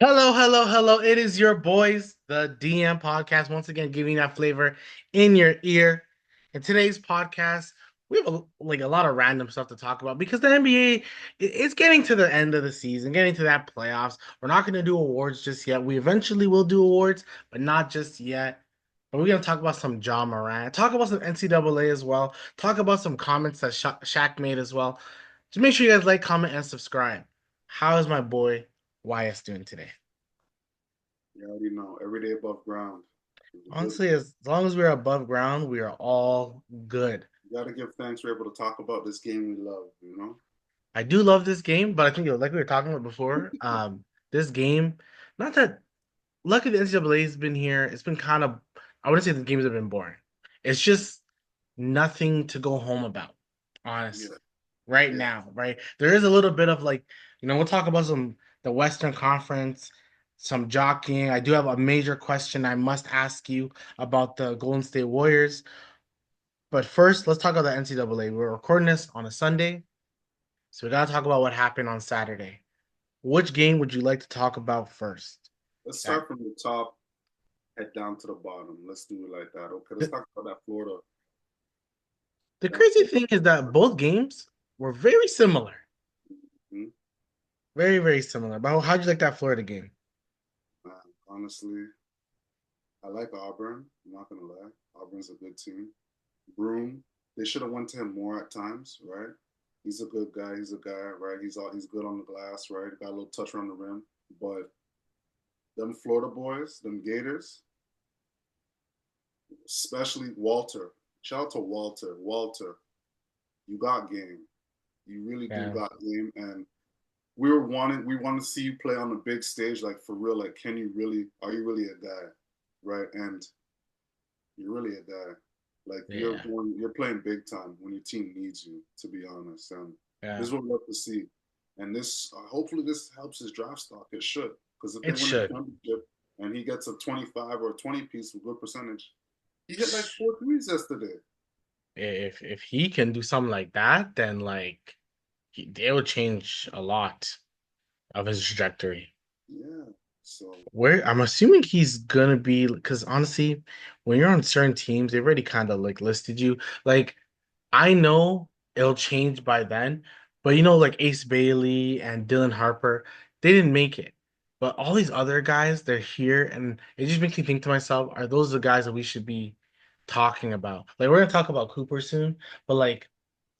Hello, hello, hello. It is your boys, the DM podcast, once again giving that flavor in your ear. In today's podcast, we have a lot of random stuff to talk about because the NBA is getting to the end of the season, getting to that playoffs. We're not going to do awards just yet. We eventually will do awards, but not just yet. But we're going to talk about some Ja Morant, talk about some NCAA as well, talk about some comments that Shaq made as well. Just make sure you guys like, comment, and subscribe. How is my boy YS doing today? You already know. Every day above ground is a good Honestly, thing. as long as we're above ground, we are all good. You got to give thanks we're able to talk about this game we love. I do love this game, but I think like we were talking about before, this game, not that luckily the NCAA has been here. It's been kind of, I wouldn't say the games have been boring. It's just nothing to go home about, Yeah, honestly. Right yeah. now, right? There is a little bit of like, we'll talk about some the Western Conference, some jockeying. I do have a major question I must ask you about the Golden State Warriors. But first, let's talk about the NCAA. We're recording this on a Sunday, so we gotta talk about what happened on Saturday. Which game would you like to talk about first? Let's That start from the top, head down to the bottom. Let's do it like that. Okay, let's the, talk about that Florida. the That crazy Florida. thing is that both games were very similar, Mhm. very very similar. But how'd you like that Florida game? Honestly, I like Auburn. I'm not gonna lie. Auburn's a good team. Broom, they should have went to him more at times, right? He's a good guy. He's a guy, right? He's good on the glass, right? Got a little touch around the rim, but them Florida boys, them Gators, especially Walter. Shout out to Walter. Walter, you got game. You really do Yeah, got game. And we want to see you play on the big stage, like for real. Like, are you really a guy? Right. And you're really a guy. Like yeah, you're playing big time when your team needs you, to be honest. And this yeah. is what we love to see. And this, hopefully this helps his draft stock. It should. Because if they It win a should. championship and he gets a 25 or a 20 piece with good percentage, he hit like four threes yesterday. If he can do something like that, then it will change a lot of his trajectory. Yeah. So Where I'm assuming he's gonna be, because honestly, when you're on certain teams, they've already kind of like listed you. Like, I know it'll change by then, but like Ace Bailey and Dylan Harper, they didn't make it. But all these other guys, they're here, and it just makes me think to myself, are those the guys that we should be talking about? Like, we're gonna talk about Cooper soon, but like,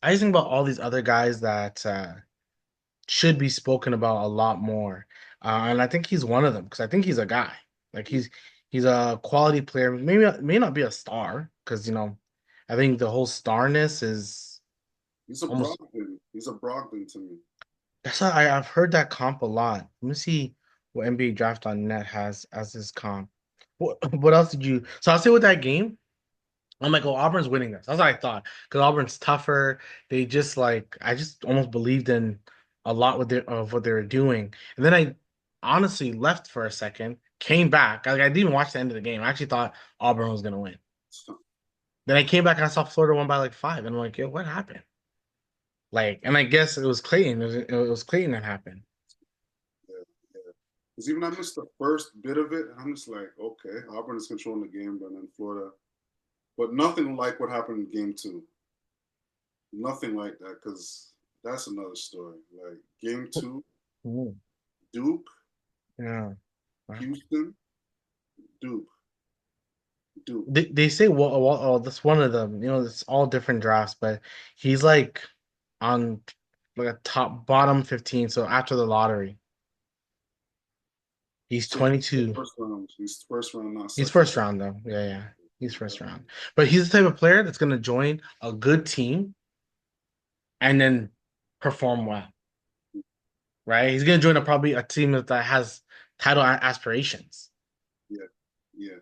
I just think about all these other guys that should be spoken about a lot more. And I think he's one of them because I think he's a guy. Like he's a quality player. Maybe may not be a star because I think the whole starness is he's a almost. Brogdon. He's a Brogdon to me. That's why I've heard that comp a lot. Let me see what NBA Draft on Net has as his comp. What else did you? So I'll say with that game. I'm like, oh, Auburn's winning this. That's what I thought because Auburn's tougher. They just I just almost believed in a lot of what they were doing. And then I honestly left for a second, came back. I didn't even watch the end of the game. I actually thought Auburn was gonna win. Then I came back and I saw Florida won by like 5, and I'm like, yo, what happened? And I guess it was Clayton. It was Clayton that happened. Yeah, yeah. Because even I missed the first bit of it, and I'm just like, okay, Auburn is controlling the game, but then Florida. But nothing like what happened in game two. Nothing like that, because that's another story. Like game two, Ooh, Duke, yeah. Wow. Houston, Duke, Duke. They say oh, that's one of them. It's all different drafts, but he's like on like a top bottom 15. So after the lottery, he's So he's 22. first round. He's first round, not He's second. first round though. Yeah, yeah. He's first round. But he's the type of player that's gonna join a good team and then perform well, right? He's gonna join probably a team that has title aspirations. Yeah, yeah.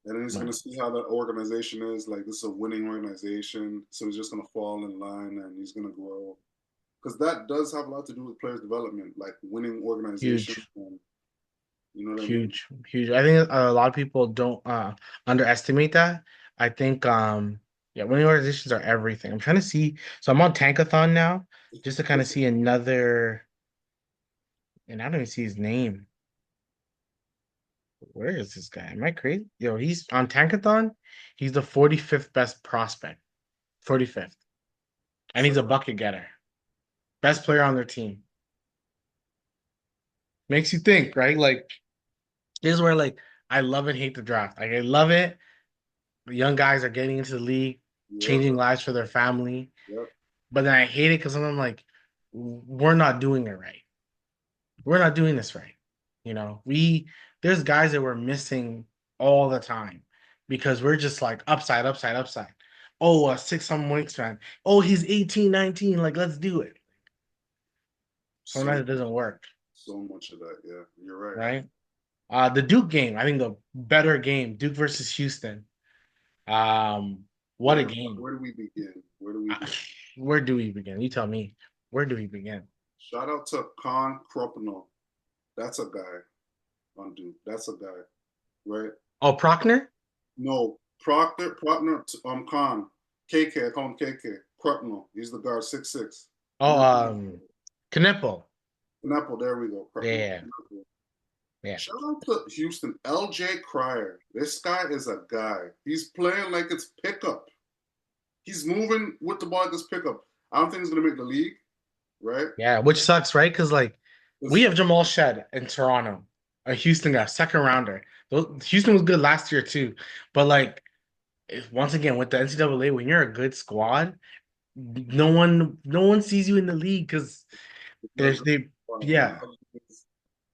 And then he's Right. gonna see how that organization is. Like this is a winning organization, so he's just gonna fall in line and he's gonna grow. Because that does have a lot to do with players' development, like winning organization, Huge, and you know what I mean. huge, huge. I think a lot of people don't underestimate that. I think yeah, winning organizations are everything. I'm trying to see. So I'm on Tankathon now, just to kind of see and I don't even see his name. Where is this guy? Am I crazy? Yo, he's on Tankathon. He's the 45th best prospect. 45th. And he's a So bucket getter. Best player on their team. Makes you think, right? Like, this is where like I love and hate the draft. Like I love it. The young guys are getting into the league, yep, changing lives for their family. yep. But then I hate it because I'm like, we're not doing it right. We're not doing this right. There's guys that we're missing all the time because we're just like upside, upside, upside. Oh, a 6 some wingspan. Oh, he's 18, 19. Like, let's do it. So Sometimes it doesn't work, so much of that. Yeah, you're right. right? The Duke game, I think the better game, Duke versus Houston. What a game. Where do we begin? Where do we Uh, begin? Where do we begin? You tell me. Where do we begin? Shout out to Khan Kropno. That's a guy on Duke. That's a guy, right? Oh, Prochner? No, Proctor, Khan, KK, I call him KK, Kropno. He's the guard, 6'6". Oh, Knippel. Knappel, there we go. Kropno. Yeah, yeah. Shout out to Houston, LJ Cryer. This guy is a guy. He's playing like it's pickup. He's moving with the ball like it's pickup. I don't think he's gonna make the league, right? Yeah, which sucks, right? Because like we It's- have Jamal Shed in Toronto, a Houston guy, second rounder. Houston was good last year too, but like once again with the NCAA, when you're a good squad, no one sees you in the league because there's they yeah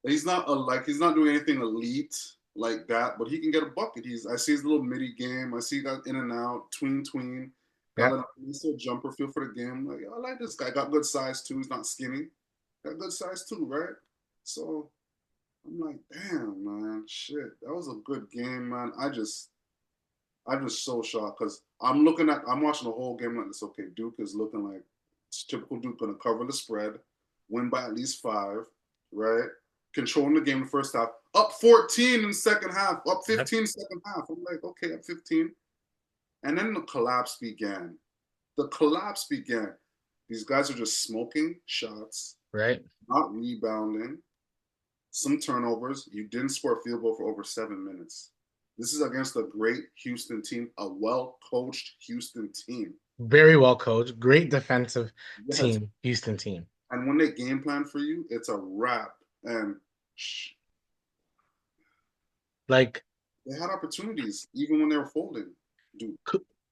He's not he's not doing anything elite like that, but he can get a bucket. I see his little midi game. I see that in and out, tween. Got yeah a nice little jumper feel for the game. Like I like this guy. Got good size too. He's not skinny. Got good size too, right? So I'm like, damn, man, shit, that was a good game, man. I'm just so shocked because I'm watching the whole game like this. Okay, Duke is looking like it's typical Duke, gonna cover the spread, win by at least 5, right? Controlling the game in the first half, up 14 in the second half, up yep, 15 second half. I'm like, okay, up 15, and then the collapse began. The collapse began. These guys are just smoking shots, right. not rebounding, some turnovers. You didn't score a field goal for over 7 minutes. This is against a great Houston team, a well coached Houston team. Very well coached, great defensive Yes. team, Houston team. And when they game plan for you, it's a wrap. And Like they had opportunities even when they were folding. Dude,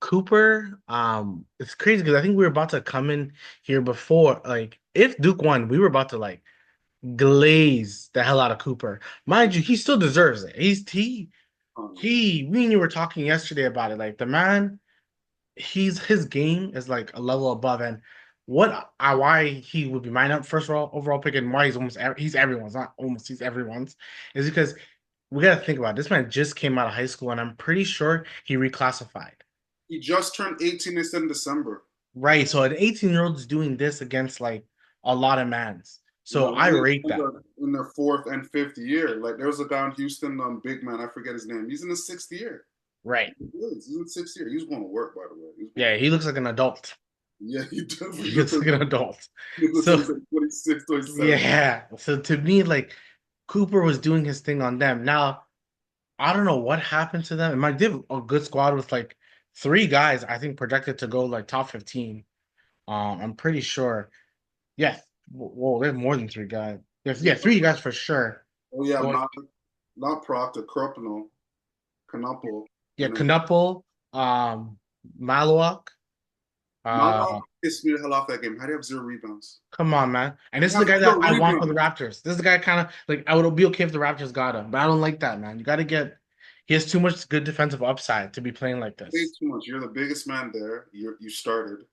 Cooper, it's crazy because I think we were about to come in here before. Like, if Duke won, we were about to like glaze the hell out of Cooper. Mind you, he still deserves it. um, Me and you were talking yesterday about it. Like the man, his game is like a level above. And why he would be my first overall pick and why he's everyone's, not almost, he's everyone's, is because we got to think about it. This man just came out of high school and I'm pretty sure he reclassified. he just turned 18 this in December. Right. So an 18-year-old is doing this against like a lot of mans. So I rate that. In their 4th and 5th year. Like there was a guy in Houston, big man, I forget his name. He's in his 6th year. Right. He's in 6th year. He was going to work, by the way. Yeah, he looks like an adult. Yeah, he definitely He looks looks like like an adult. he looks So like 26, 27. yeah. So to me, like Cooper was doing his thing on them. Now, I don't know what happened to them. It might give a good squad with like 3 guys, I think projected to go like top 15. I'm pretty sure. Yeah. Whoa, there's more than 3 guys. Yeah, 3 guys for sure. Oh yeah, Going, not Proctor, Kruppel, Knuppel, yeah, and then Knuppel, Malawak. Malak Uh, pissed me the hell off that game. How do you have 0 rebounds? Come on, man. And this You is the have guy that zero I want for the rebounds. Raptors. This is the guy kind of like I would be okay if the Raptors got him, but I don't like that, man. You got to get. He has too much good defensive upside to be playing like Way this. too much. You're the biggest man there. You started,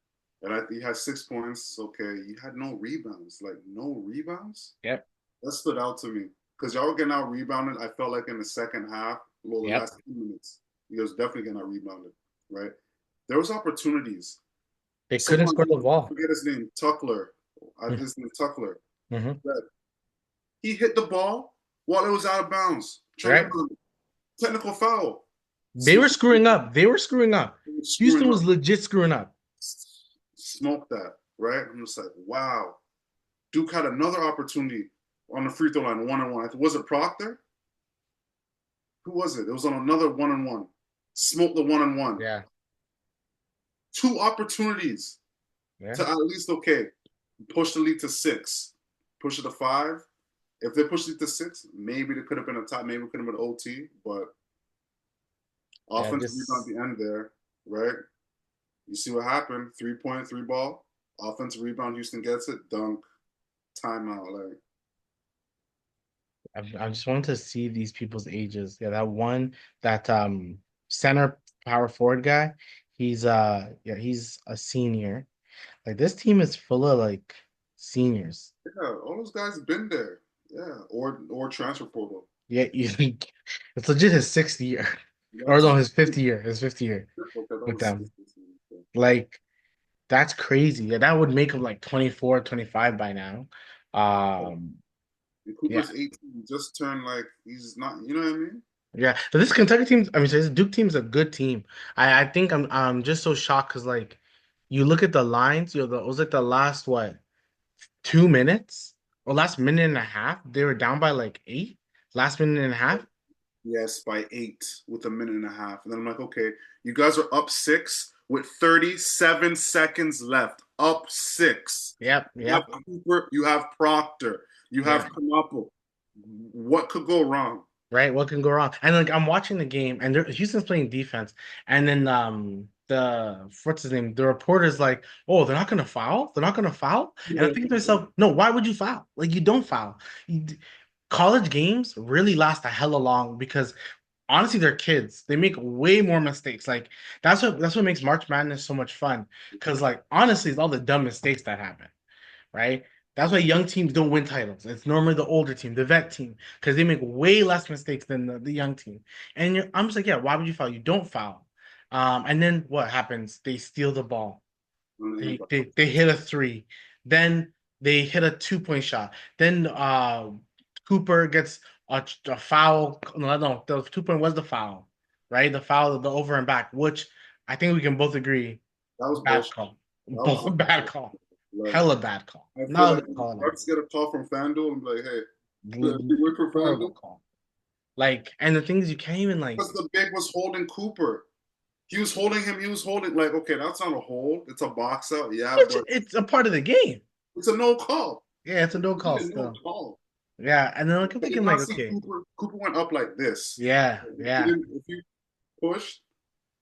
and you had 6 points. Okay, you had no rebounds. Like no rebounds. Yep. That stood out to me because y'all were getting out rebounded. I felt like in the second half, well, the Yep. last 2 minutes, you guys definitely getting out rebounded. Right? There was opportunities. They couldn't Someone, score the I ball. forget his name, Tuckler. I think his name Tuckler. Mm-hmm. He hit the ball while it was out of bounds. Right? Technical foul. They were screwing up. They were screwing up. Screwing Houston up. was legit screwing up. Smoke that, right? I'm just like, wow. Duke had another opportunity. on the free throw line, 1-on-1. Was it Proctor? Who was it? It was on another 1-on-1. Smoked the 1-on-1. Yeah, Two opportunities yeah, to at least, okay, push the lead to 6, push it to 5. If they pushed it to 6, maybe it could have been a tie, maybe it could have been OT, but yeah. offensive rebound at Just the end there, right? You see what happened? 3 point, three ball, offensive rebound. Houston gets it, dunk, timeout. Like, I just wanted to see these people's ages. Yeah, that one that center power forward guy, he's a senior. Like this team is full of like seniors. yeah, all those guys have been there. Yeah, or transfer portal. Yeah, it's legit his sixth year. Or That's no, his fifth year. His fifth year okay. That with was them. Like that's crazy. Yeah, that would make him like 24, 25 by now. Um, and yeah. Cooper's 18. Just turned like he's not. You know what I mean? Yeah, but this Kentucky team, I mean, so this Duke team's a good team. I think I'm just so shocked because like you look at the lines, it was like the last what 2 minutes or last minute and a half, they were down by like eight. Last minute and a half. Yes, by 8 with a minute and a half. And then I'm like, okay, you guys are up 6 with 37 seconds left. Up 6. Yep, You have yep, Cooper, you have Proctor, you yeah. have Knappel. What could go wrong? Right? What can go wrong? And like I'm watching the game, and Houston's playing defense, and then the what's his name? The reporter's like, "Oh, they're not gonna foul. They're not gonna foul." And I'm thinking to myself, "No, why would you foul? Like you don't foul. You, college games really last a hella long because honestly, they're kids. They make way more mistakes. Like that's what makes March Madness so much fun. Because like honestly, it's all the dumb mistakes that happen, right? That's why young teams don't win titles. It's normally the older team, the vet team, because they make way less mistakes than the young team. And I'm just like, yeah, why would you foul? You don't foul. And then what happens? They steal the ball. They hit a three. Then they hit a 2 point shot. Then Cooper gets a foul. No, no, the 2 point was the foul, right? The foul, the over and back, which I think we can both agree, That was bad bullshit. call. That was Both bad call. like Hella bad call. I feel Not a like good call at all. Bucks get a call from FanDuel and be like, hey, you work for Horrible FanDuel? call. Like, and the thing is, you can't even like. Because the big was holding Cooper. He was holding him. He was holding like, okay, that's not a hold. It's a box out. Yeah, but It's a part of the game. it's a no call. Yeah, it's a no call It's a no still. call. Yeah, and then like I'm I did thinking like, not see okay, Cooper. Cooper went up like this. yeah, If you yeah. didn't, if you pushed,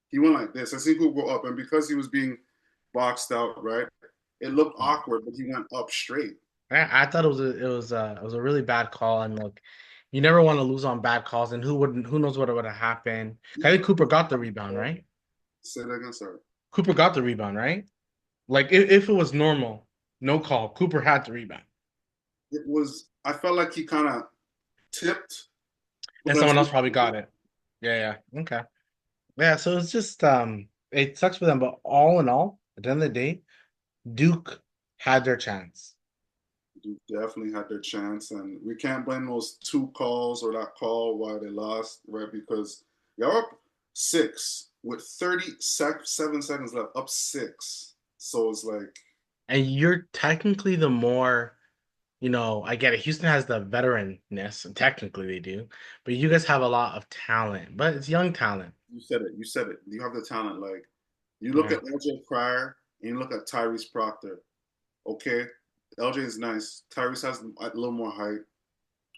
he went like this. I see Cooper go up, and because he was being boxed out, right, it looked awkward, but he went up straight. I thought it was a really bad call, and look, you never want to lose on bad calls, and who knows what would have happened. I think Cooper got the rebound, right? Say that again, sorry. Cooper got the rebound, right? Like if it was normal, no call, Cooper had the rebound, It was. I felt like he kind of tipped, but and then someone else probably got it. Yeah, yeah, okay, yeah. So it's just it sucks for them, but all in all, at the end of the day, Duke had their chance. definitely had their chance, and we can't blame those 2 calls or that call why they lost, right? Because y'all up 6 with 37 seconds left, up 6. So it's like, And you're technically the more, I get it. Houston has the veteranness, and technically they do, but you guys have a lot of talent, but it's young talent. you said it. You said it. You have the talent. Like, you look Yeah. at LJ Pryor and you look at Tyrese Proctor. Okay, LJ is nice. Tyrese has a little more height,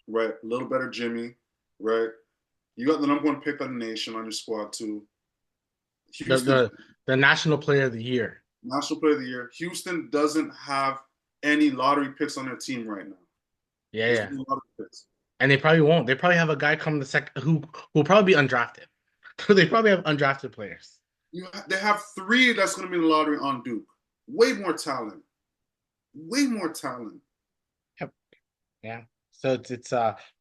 right? A little better Jimmy, right? You got the #1 pick of the nation on your squad too. The Houston, the the national player of the year. National Player of the Year. Houston doesn't have any lottery picks on their team right now. Yeah, There's yeah. no lottery picks. And they probably won't. They probably have a guy come the second who will probably be undrafted. They probably have undrafted players. They have 3 that's going to be in the lottery on Duke. Way more talent. Way more talent. Yep. Yeah. So it's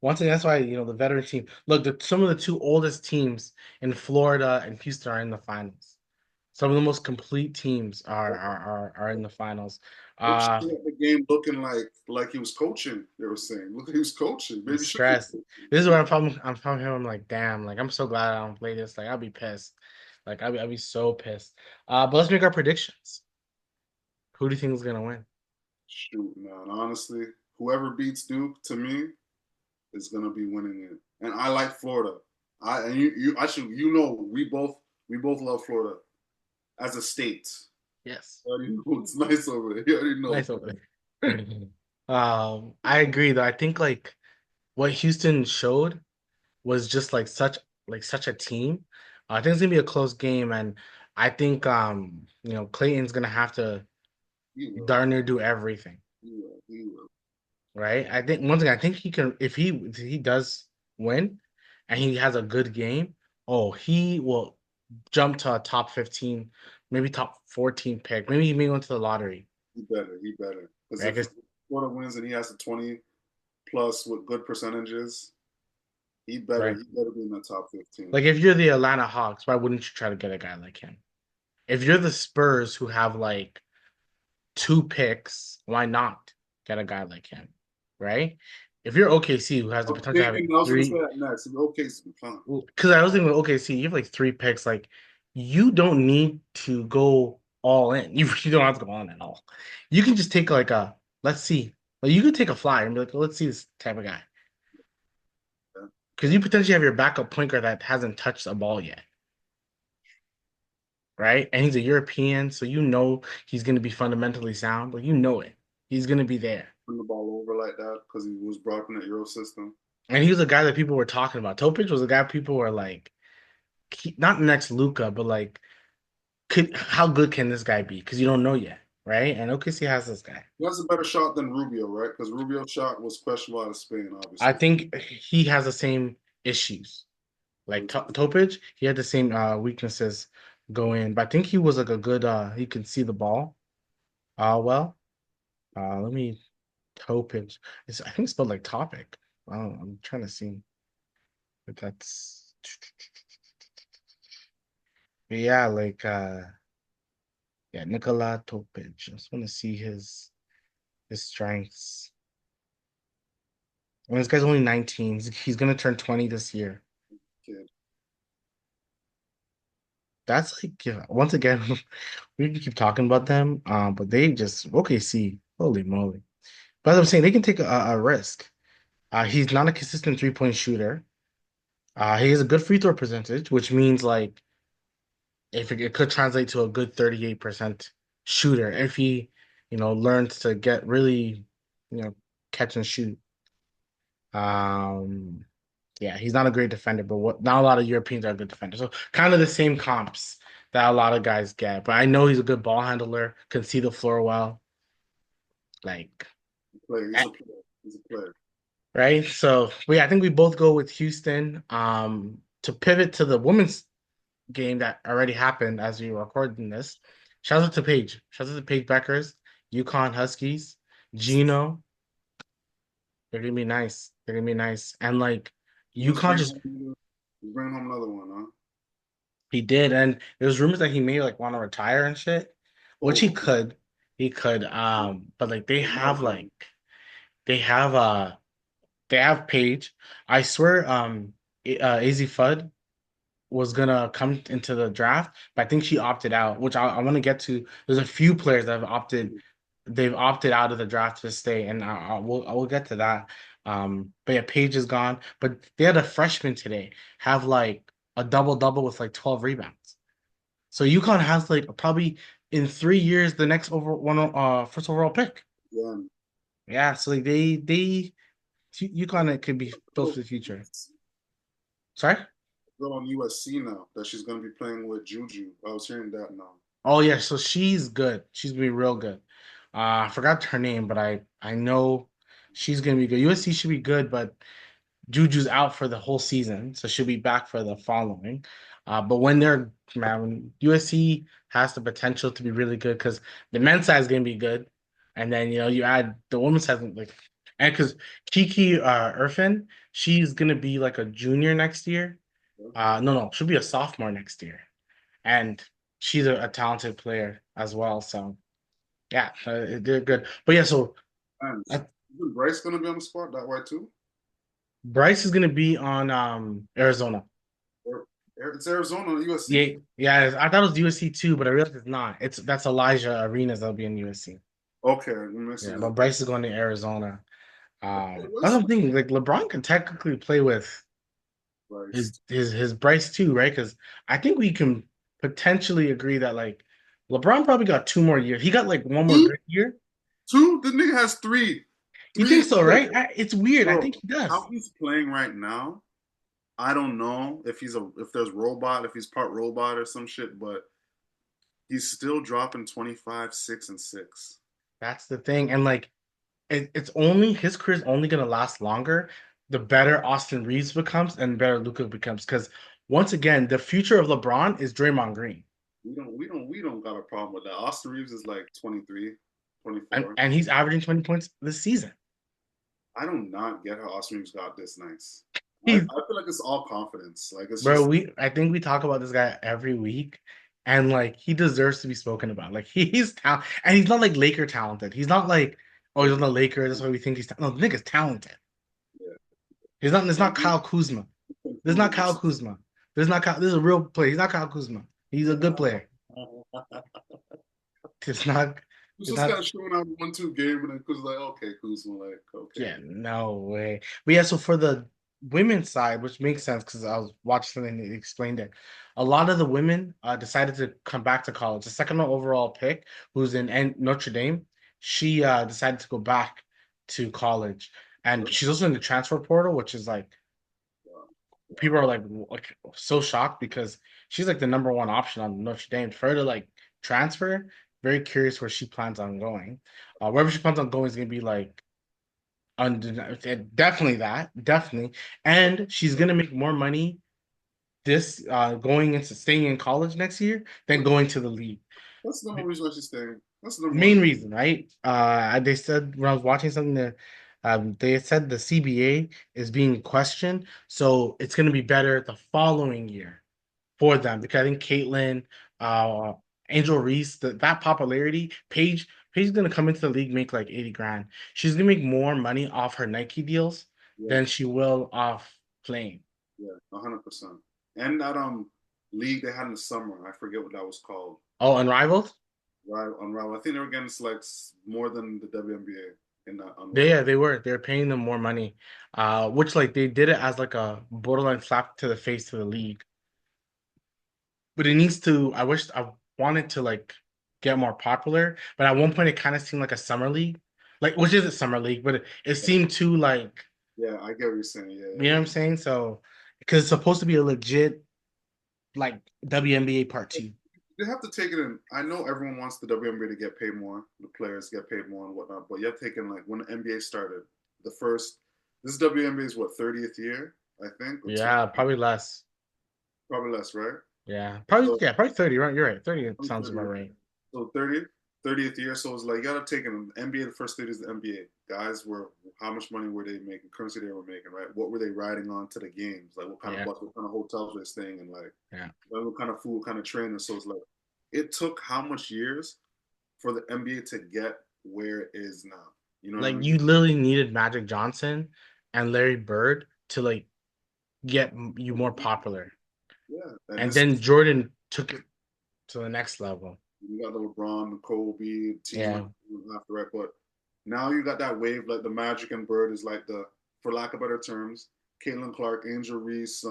once again that's why the veteran team. Look, some of the two oldest teams in Florida and Houston are in the finals. Some of the most complete teams are in the finals. Coach Uh at the game looking like he was coaching. They were saying, look, he was coaching. I'm Maybe should be. stressed. This is where I'm from him. I'm like, damn, like I'm so glad I don't play this. Like I'll be pissed. Like I'll be so pissed. But let's make our predictions. Who do you think is gonna win? Shoot, man. Honestly, whoever beats Duke to me is gonna be winning it. And I like Florida. I and you actually we both love Florida as a state. Yes. You already know it's nice over there. You already know. Nice opening. I agree though. I think like what Houston showed was just like such a team. I think it's gonna be a close game, and I think Clayton's gonna have to He will. darn near do everything, He will. He will. right? I think one thing I think he can if he does win and he has a good game, oh, he will jump to a top 15, maybe top 14 pick. Maybe he may go into the lottery, He better. He better. Because right? if 'Cause, Florida wins and he has a 20 plus with good percentages, right. he better be in the top 15. Like if you're the Atlanta Hawks, why wouldn't you try to get a guy like him? If you're the Spurs who have like two picks, why not get a guy like him? Right? If you're OKC who has I the was potential of thinking, having I was going to say three, that next. Okay, so fine. because I was thinking with OKC, you have like three picks, like you don't need to go all in. You don't have to go on at all. You can just take like a let's see. Like you could take a flyer and be like, let's see this type of guy. Yeah. Because you potentially have your backup point guard that hasn't touched a ball yet. Right? And he's a European, so you know he's going to be fundamentally sound. Like you know it. He's going to be there. Turn the ball over like that because he was brought in the Euro system. And he was a guy that people were talking about. Topic was a guy people were like, not next Luca, but like, how good can this guy be? Because you don't know yet, right? And OKC has this guy. He has a better shot than Rubio, right? Because Rubio's shot was questionable out of Spain, I obviously. think he has the same issues. Like Topic, he had the same weaknesses go in, but I think he was like a good. He can see the ball. Well, let me Topic. I think it's spelled like topic. I'm trying to see, but that's yeah, like yeah, Nikola Topic. Just want to see his strengths. I mean, this guy's only 19. He's gonna turn 20 this year. Kid. That's like once again, we can keep talking about them. But they just OKC. Holy moly! But as I'm saying, they can take a risk. He's not a consistent 3-point shooter. He has a good free throw percentage, which means like if it could translate to a good 38% shooter if he, learns to get really, catch and shoot. Um, yeah, he's not a great defender, but not a lot of Europeans are good defenders. So kind of the same comps that a lot of guys get. But I know he's a good ball handler, can see the floor well, like Player. He's eh, a player. He's a player. right. So, but yeah, I think we both go with Houston. To pivot to the women's game that already happened as we were recording this. Shout out to Paige. Shout out to Paige Beckers, UConn Huskies, Gino. They're gonna be nice. They're gonna be nice. And like He just UConn bring just home, he's bringing home another one, huh? he did, and there's rumors that he may like want to retire and shit, which he Oh, could. He could. But like they have they have Paige. I swear AZ Fudd was gonna come into the draft, but I think she opted out, which I want to get to. There's a few players that have opted, they've opted out of the draft to stay, and I will get to that. But yeah, Paige is gone, but they had a freshman today have like a double double with like 12 rebounds. So UConn has like probably in 3 years the next first overall pick. yeah. Yeah, so like they UConn could be built for the future. Sorry. Girl on USC now that she's gonna be playing with Juju. I was hearing that now. Oh yeah, so she's good. She's gonna be real good. I forgot her name, but I know she's gonna be good. USC should be good, but Juju's out for the whole season, so she'll be back for the following. But when they're man, USC has the potential to be really good because the men's side is gonna be good, and then you add the women's side like, and because Kiki Irfin, she's gonna be like a junior next year. No, she'll be a sophomore next year, and she's a talented player as well. So yeah, they're good. But yeah, so And uh, isn't Bryce gonna be on the spot that way too? Bryce is gonna be on Arizona. Or it's Arizona, USC. Yeah, yeah. I thought it was USC too, but I realized it's not. That's Elijah Arenas that'll be in USC. Okay, I'm missing Yeah, that. but Bryce is going to Arizona. That's something like LeBron can technically play with Bryce. his Bryce too, right? Because I think we can potentially agree that like LeBron probably got 2 more years. He got like one more Two? good year. Two? The nigga has three. You think Three, so, right? It's weird. I bro. think he does. How he's playing right now, I don't know if there's robot, if he's part robot or some shit, but he's still dropping 25, 6, and 6. That's the thing. And like it's only his career's only gonna last longer the better Austin Reeves becomes and better Luka becomes. Because once again, the future of LeBron is Draymond Green. We don't got a problem with that. Austin Reeves is like 23, And 24. and he's averaging 20 points this season. I do not get how Austin Reeves got this nice. I He's feel like it's all confidence. Like it's Bro, just I think we talk about this guy every week, and like he deserves to be spoken about. Like he's talent, and he's not like Laker talented. He's not like, oh, he's on the Lakers. That's why we think no, the nigga's talented. yeah. He's not. It's And not Kyle Kuzma. he This is not Kyle Kuzma. This is not Kyle. This is a real player. He's not Kyle Kuzma. He's a good player. It's not. was It's just not. kind of showing out 1-2 game, and then Kuzma like, okay, Kuzma like, okay, Yeah, no way. But yeah, so for the women's side, which makes sense because I was watching something that explained it. A lot of the women decided to come back to college. The second overall pick, who's in Notre Dame, she decided to go back to college, and really? she's also in the transfer portal, which is like Wow. people Wow. are like so shocked because she's like the number one option on Notre Dame. For her to like transfer, very curious where she plans on going. Wherever she plans on going is gonna be like definitely that, definitely. And she's gonna make more money this going into staying in college next year than going to the league. That's the number one reason why she's staying. That's the number one Main reason. reason, right? They said when I was watching something that they said the CBA is being questioned, so it's gonna be better the following year for them because I think Caitlin, uh, Angel Reese, that popularity, Paige is gonna come into the league make like 80 grand. She's gonna make more money off her Nike deals Yeah, than she will off playing. yeah, 100%. And that league they had in the summer, I forget what that was called. Oh, Unrivaled? Right, Unravel. I think they were getting like more than the WNBA in that Yeah, Unravel. they were paying them more money. Which like they did it as like a borderline slap to the face to the league. But it needs to, I wanted to like get more popular, but at one point it kind of seemed like a summer league. Like which is a summer league, but it seemed too like Yeah, I get what you're saying. Yeah, you know what I'm saying? So, because it's supposed to be a legit like WNBA part yeah. two. They have to take it in. I know everyone wants the WNBA to get paid more, the players get paid more and whatnot, but you have to take in like when the NBA started, the first, this WNBA is what, 30th year, I think, or Yeah, probably less. probably less, right? So Probably 30, right? You're right. 30 I'm sounds 30, about right? right. So 30th year. So it's like you gotta take an NBA. The first 30 is the NBA. Guys were how much money were they making? Currency they were making, right? What were they riding on to the games? Like what kind of Yeah, bus, what kind of hotels were they staying in? Like yeah. what kind of food, what kind of training? So it's like it took how much years for the NBA to get where it is now. You know what I Like mean? you literally needed Magic Johnson and Larry Bird to like get you more popular. Yeah, and And this then Jordan took it to the next level. you got the LeBron, the Kobe team Yeah. after that, but now you got that wave like the Magic and Bird is like the, for lack of better terms, Caitlin Clark, Angel Reese,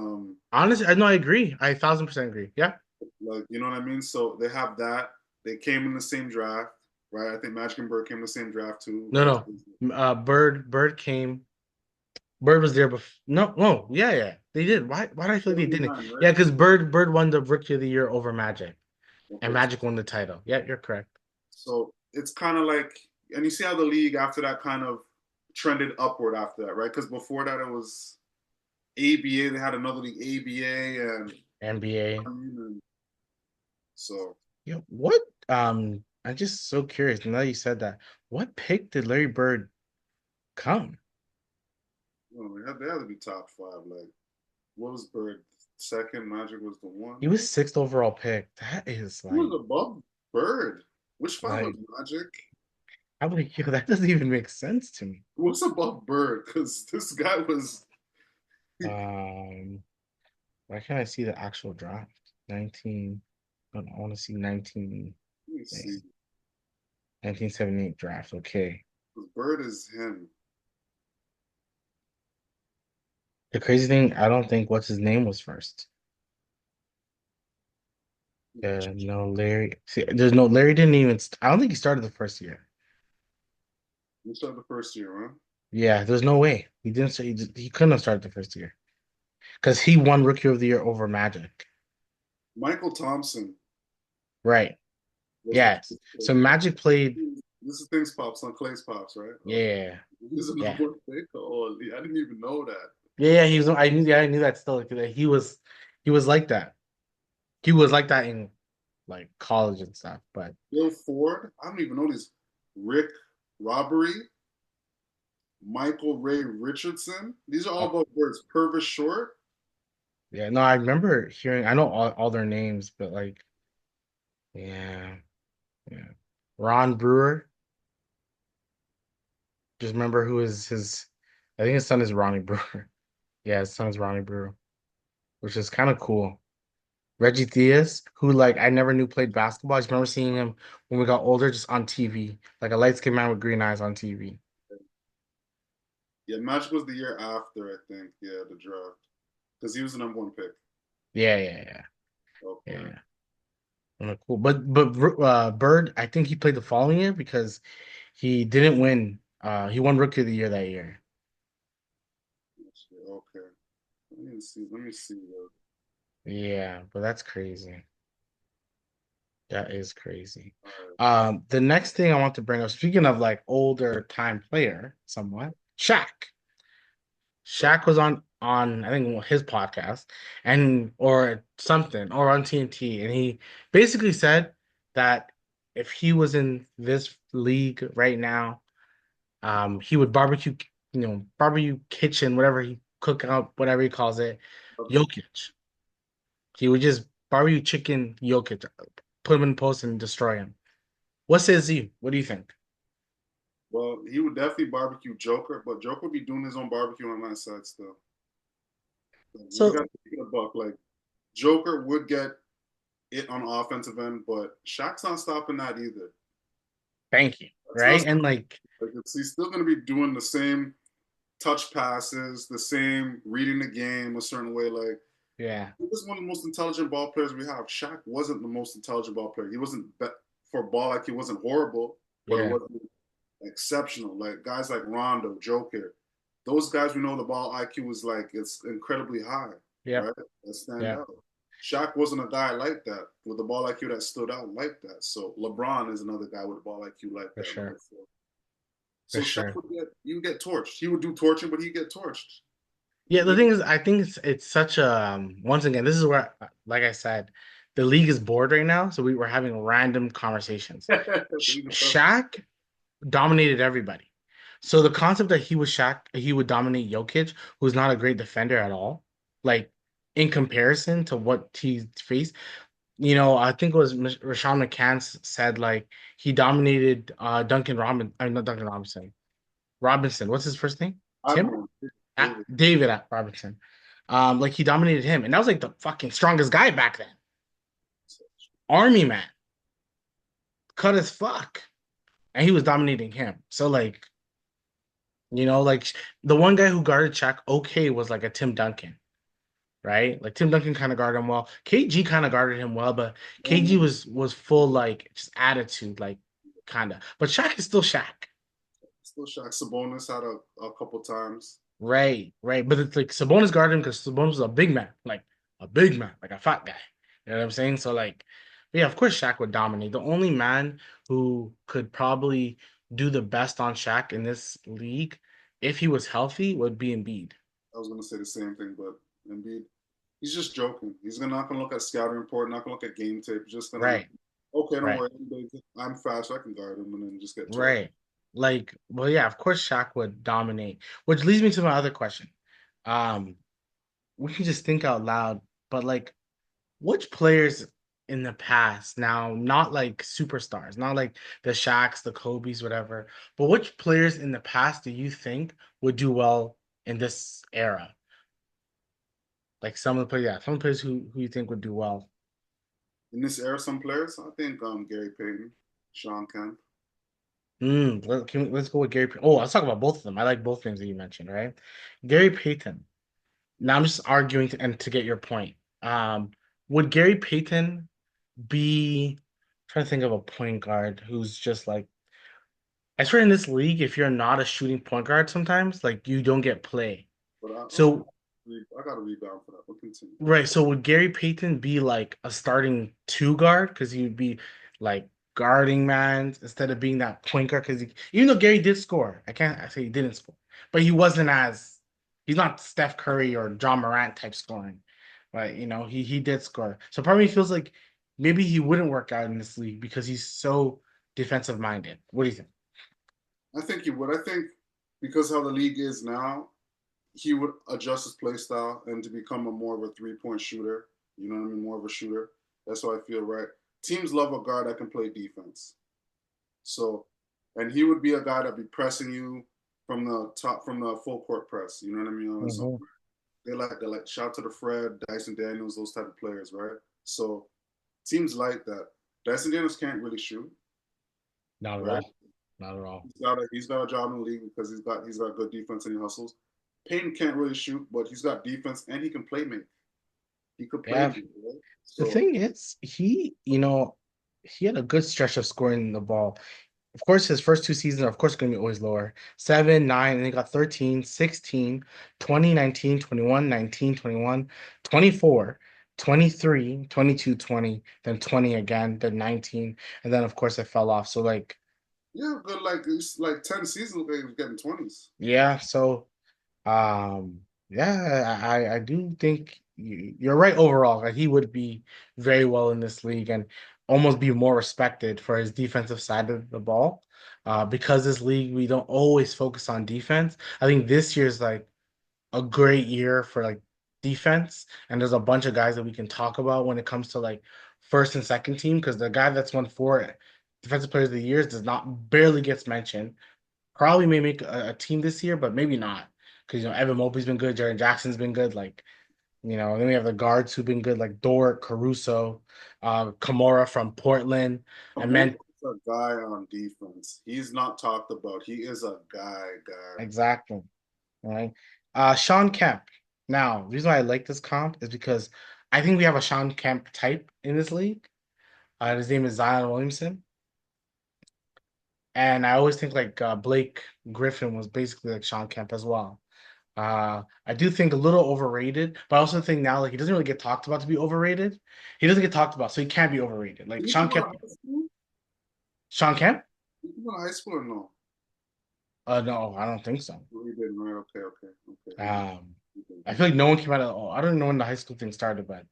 Honestly, I know I agree. I 1,000% agree. Yeah. like you know what I mean. So they have that. They came in the same draft, right? I think Magic and Bird came in the same draft too, No, right? no. Bird came. Bird was there before. No, no. Yeah, yeah. They did. Why do I feel like they didn't? 79, right? Yeah, because Bird won the Rookie of the Year over Magic, and Okay, Magic won the title. Yeah, you're correct. so it's kind of like, and you see how the league after that kind of trended upward after that, right? Because before that it was ABA. They had another league, ABA, and NBA. so Yo, what? I'm just so curious. Now that you said that, what pick did Larry Bird come? they had to be top five. Like, what was Bird second? Magic was the He one. was sixth overall pick. That is Who was above Bird? Which five was like Magic? I'm like, yo, that doesn't even make sense to me. What's above Bird? Because this guy was. Let Um, why can't I see the actual draft? 19. I want to see 19, me wait, see. 1978 draft. Okay. Because Bird is him. The crazy thing, I don't think what's his name was first. No, Larry. See, there's no Larry didn't even. I don't think he started the first year. You started the first year, huh? Yeah, there's no way he didn't. He couldn't have started the first year because he won Rookie of the Year over Magic. Michael Thompson Right. was the Yes. So Magic played. this is things pops on Clay's pops, right? Oh, Yeah. he's a Yeah. number one pick. Oh, I didn't even know that. Yeah. Yeah. He was. I knew. Yeah, I knew that still. Like, that he was. He was like that. He was like that in like college and stuff. But Bill Ford, I don't even know these. Rick Robbery, Michael Ray Richardson. These are all uh, about words. Purvis Short. yeah. No, I remember hearing. I know all their names, but like, yeah. Yeah. Ron Brewer. Just remember who is his. I think his son is Ronnie Brewer. Yeah, his son is Ronnie Brewer, which is kind of cool. Reggie Theus, who like I never knew played basketball. I just remember seeing him when we got older, just on TV, like a light skinned man with green eyes on TV. Yeah, Magic was the year after, I think. Yeah, the draft. Because he was the number one pick. Yeah, yeah, yeah, Okay. yeah. Cool. But Bird, I think he played the following year because he didn't win. He won Rookie of the Year that year. Okay. Let me see. Let me see. Yeah, but that's crazy. That is crazy. All right. The next thing I want to bring up, speaking of like older time player, somewhat, Shaq. So, Shaq was on I think his podcast and or something or on TNT, and he basically said that if he was in this league right now, he would barbecue, barbecue kitchen, whatever he cook out, whatever he calls it, Jokic. He would just barbecue chicken Jokic, put him in post and destroy him. What says you? What do you think? well, he would definitely barbecue Joker, but Joker would be doing his own barbecue on that side still. Like, we got So to keep it a buck. Like Joker would get it on offensive end, but Shaq's not stopping that either. thank you, That's not right? And like, like he's still going to be doing the same touch passes, the same reading the game a certain way. Like yeah, he was one of the most intelligent ball players we have. Shaq wasn't the most intelligent ball player. He wasn't for ball like he wasn't horrible, but it yeah, wasn't exceptional. Like guys like Rondo, Joker, those guys we know the ball IQ was like it's incredibly high, yep, right? That stand yep, out. Shaq wasn't a guy like that with the ball IQ that stood out like that. So LeBron is another guy with a ball IQ like for that, right? sure, for So Shaq sure. would get you get torched. He would do torching, but he'd get torched. Yeah, the thing is, I think it's such a once again, this is where, like I said, the league is bored right now, so we were having random conversations. Shaq dominated everybody. So the concept that he would dominate Jokic, who's not a great defender at all, like in comparison to what he faced, I think it was Rashawn McCann said like he dominated Duncan Robinson, not Duncan Robinson, Robinson. What's his first name? I Tim? don't know. David Robinson. Like he dominated him, and that was like the fucking strongest guy back then. Army man, cut as fuck, and he was dominating him. So like, like the one guy who guarded Shaq okay was like a Tim Duncan, right? Like Tim Duncan kind of guarded him well. KG kind of guarded him well, but KG was full like just attitude, like kind of. But Shaq is still Shaq. Still Shaq Sabonis had a couple times. Right, right. But it's like Sabonis guarded him because Sabonis was a big man, like a fat guy. You know what I'm saying? So like, yeah, of course Shaq would dominate. The only man who could probably do the best on Shaq in this league, if he was healthy, would be Embiid. I was gonna say the same thing, but Embiid, he's just joking. He's not gonna look at scouting report, not gonna look at game tape. He's just gonna Right, okay, don't right, worry, I'm fast, so I can guard him, and then just get torched. right. Like, well, yeah, of course Shaq would dominate. Which leads me to my other question. Um, we can just think out loud, but like which players in the past, now not like superstars, not like the Shaqs, the Kobe's, whatever, but which players in the past do you think would do well in this era? Like some of the players, yeah, some of the players who you think would do well. In this era, some players, I think Gary Payton, Sean Kemp. Let's go with Gary. Oh, let's talk about both of them. I like both names that you mentioned, right? Gary Payton. now I'm just arguing and to get your point. Um, would Gary Payton be trying to think of a point guard who's just like I swear in this league, if you're not a shooting point guard sometimes, like you don't get play. But So I got to rebound for that. But continue. right, so would Gary Payton be like a starting two guard because he would be like guarding man instead of being that point guard? Because even though Gary did score, I say he didn't score, but he wasn't as he's not Steph Curry or John Morant type scoring, but he did score. So part of me feels like maybe he wouldn't work out in this league because he's so defensive minded. What do you think? I think he would. I think because how the league is now, he would adjust his play style and to become a more of a 3 point shooter. You know what I mean? More of a shooter. That's how I feel, right? Teams love a guard that can play defense. So, and he would be a guy that be pressing you from the top, from the full court press. You know what I mean? So Mhm. they like shout to the Fred, Dyson Daniels, those type of players, right? So teams like that. Dyson Daniels can't really shoot, Not at right? all. Not at all. He's got a job in the league because he's got good defense and he hustles. Payton can't really shoot, but he's got defense and he can play make. He could play Yeah. make, right? The So thing is, he had a good stretch of scoring the ball. Of course, his first two seasons are, of course, going to be always lower. 7, 9, and he got 13, 16, 20, 19, 21, 19, 21, 24, 23, 22, 20, then 20 again, then 19, and then, of course, it fell off. So, like, yeah, but like it's like 10 seasons ago he was getting 20s. yeah, so yeah, I do think you're right overall. Like he would be very well in this league and almost be more respected for his defensive side of the ball. Because this league we don't always focus on defense. I think this year's like a great year for like defense, and there's a bunch of guys that we can talk about when it comes to like first and second team. Because the guy that's won 4 defensive players of the years does not barely gets mentioned. Probably may make a team this year, but maybe not. Because Evan Mobley's been good, Jaren Jackson's been good. Like, then we have the guards who've been good, like Dort, Caruso, Kamara from Portland. And Kamo's man, a guy on defense. He's not talked about. He is a guy. exactly. Right. Sean Kemp. Now, the reason why I like this comp is because I think we have a Sean Kemp type in this league. His name is Zion Williamson. And I always think like Blake Griffin was basically like Sean Kemp as well. I do think a little overrated, but I also think now like he doesn't really get talked about to be overrated. He doesn't get talked about, so he can't be overrated. Did Like he come Sean out Kemp, of high school? Sean Kemp? Did he come out of high school or no? No, I don't think so. No, he didn't, right? Okay. Um, He didn't. I feel like no one came out of. Oh, I don't know when the high school thing started, but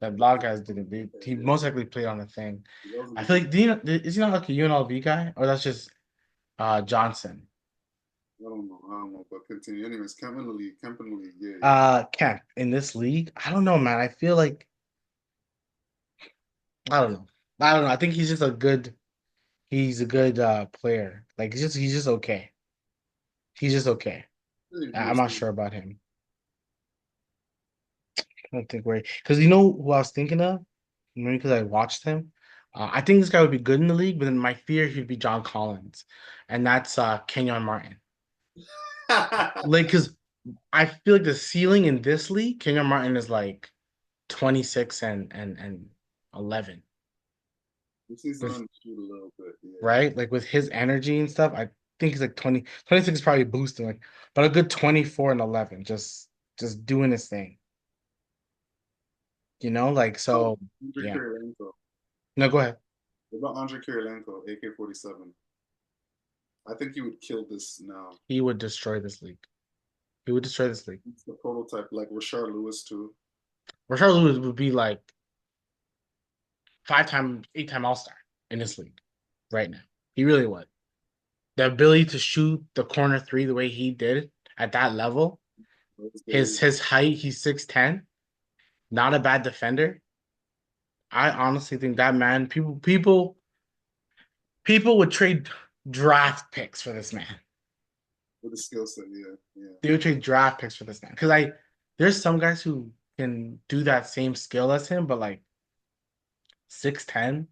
a lot of guys didn't. He Yeah, most likely played on a thing. he wasn't I the feel big. like is he not like a UNLV guy, or that's just Johnson? I don't know, but continue. Anyways, Kemp in the league, yeah, yeah. Kemp in this league. I don't know, man. I feel like I don't know. I don't know. I think he's just a good. He's a good player. Like he's just okay. He's just okay. Really I'm not interesting. sure about him. I don't think we're because you know who I was thinking of? Maybe because I watched him. I think this guy would be good in the league, but then my fear he'd be John Collins, and that's Kenyon Martin. Like, because I feel like the ceiling in this league, Kenyon Martin is like 26 and 11. He needs to With learn to shoot a little bit. Yeah. right, like with his energy and stuff, I think he's like 20, 26 is probably boosting, like, but a good 24 and 11, just doing his thing. Like Oh, so. Andre Yeah. Kirilenko. No, go ahead. What about Andre Kirilenko, AK-47? I think he would kill this now. He would destroy this league. He would destroy this league. It's the prototype, like Rashard Lewis too. Rashard Lewis would be like 5-time, 8-time All-Star in this league right now. He really would. The ability to shoot the corner three the way he did at that level, Those his days. his height, he's 6'10", not a bad defender. I honestly think that man, people would trade draft picks for this man. With the skill set, yeah, yeah. They would trade draft picks for this man. Because there's some guys who can do that same skill as him, but like 6'10"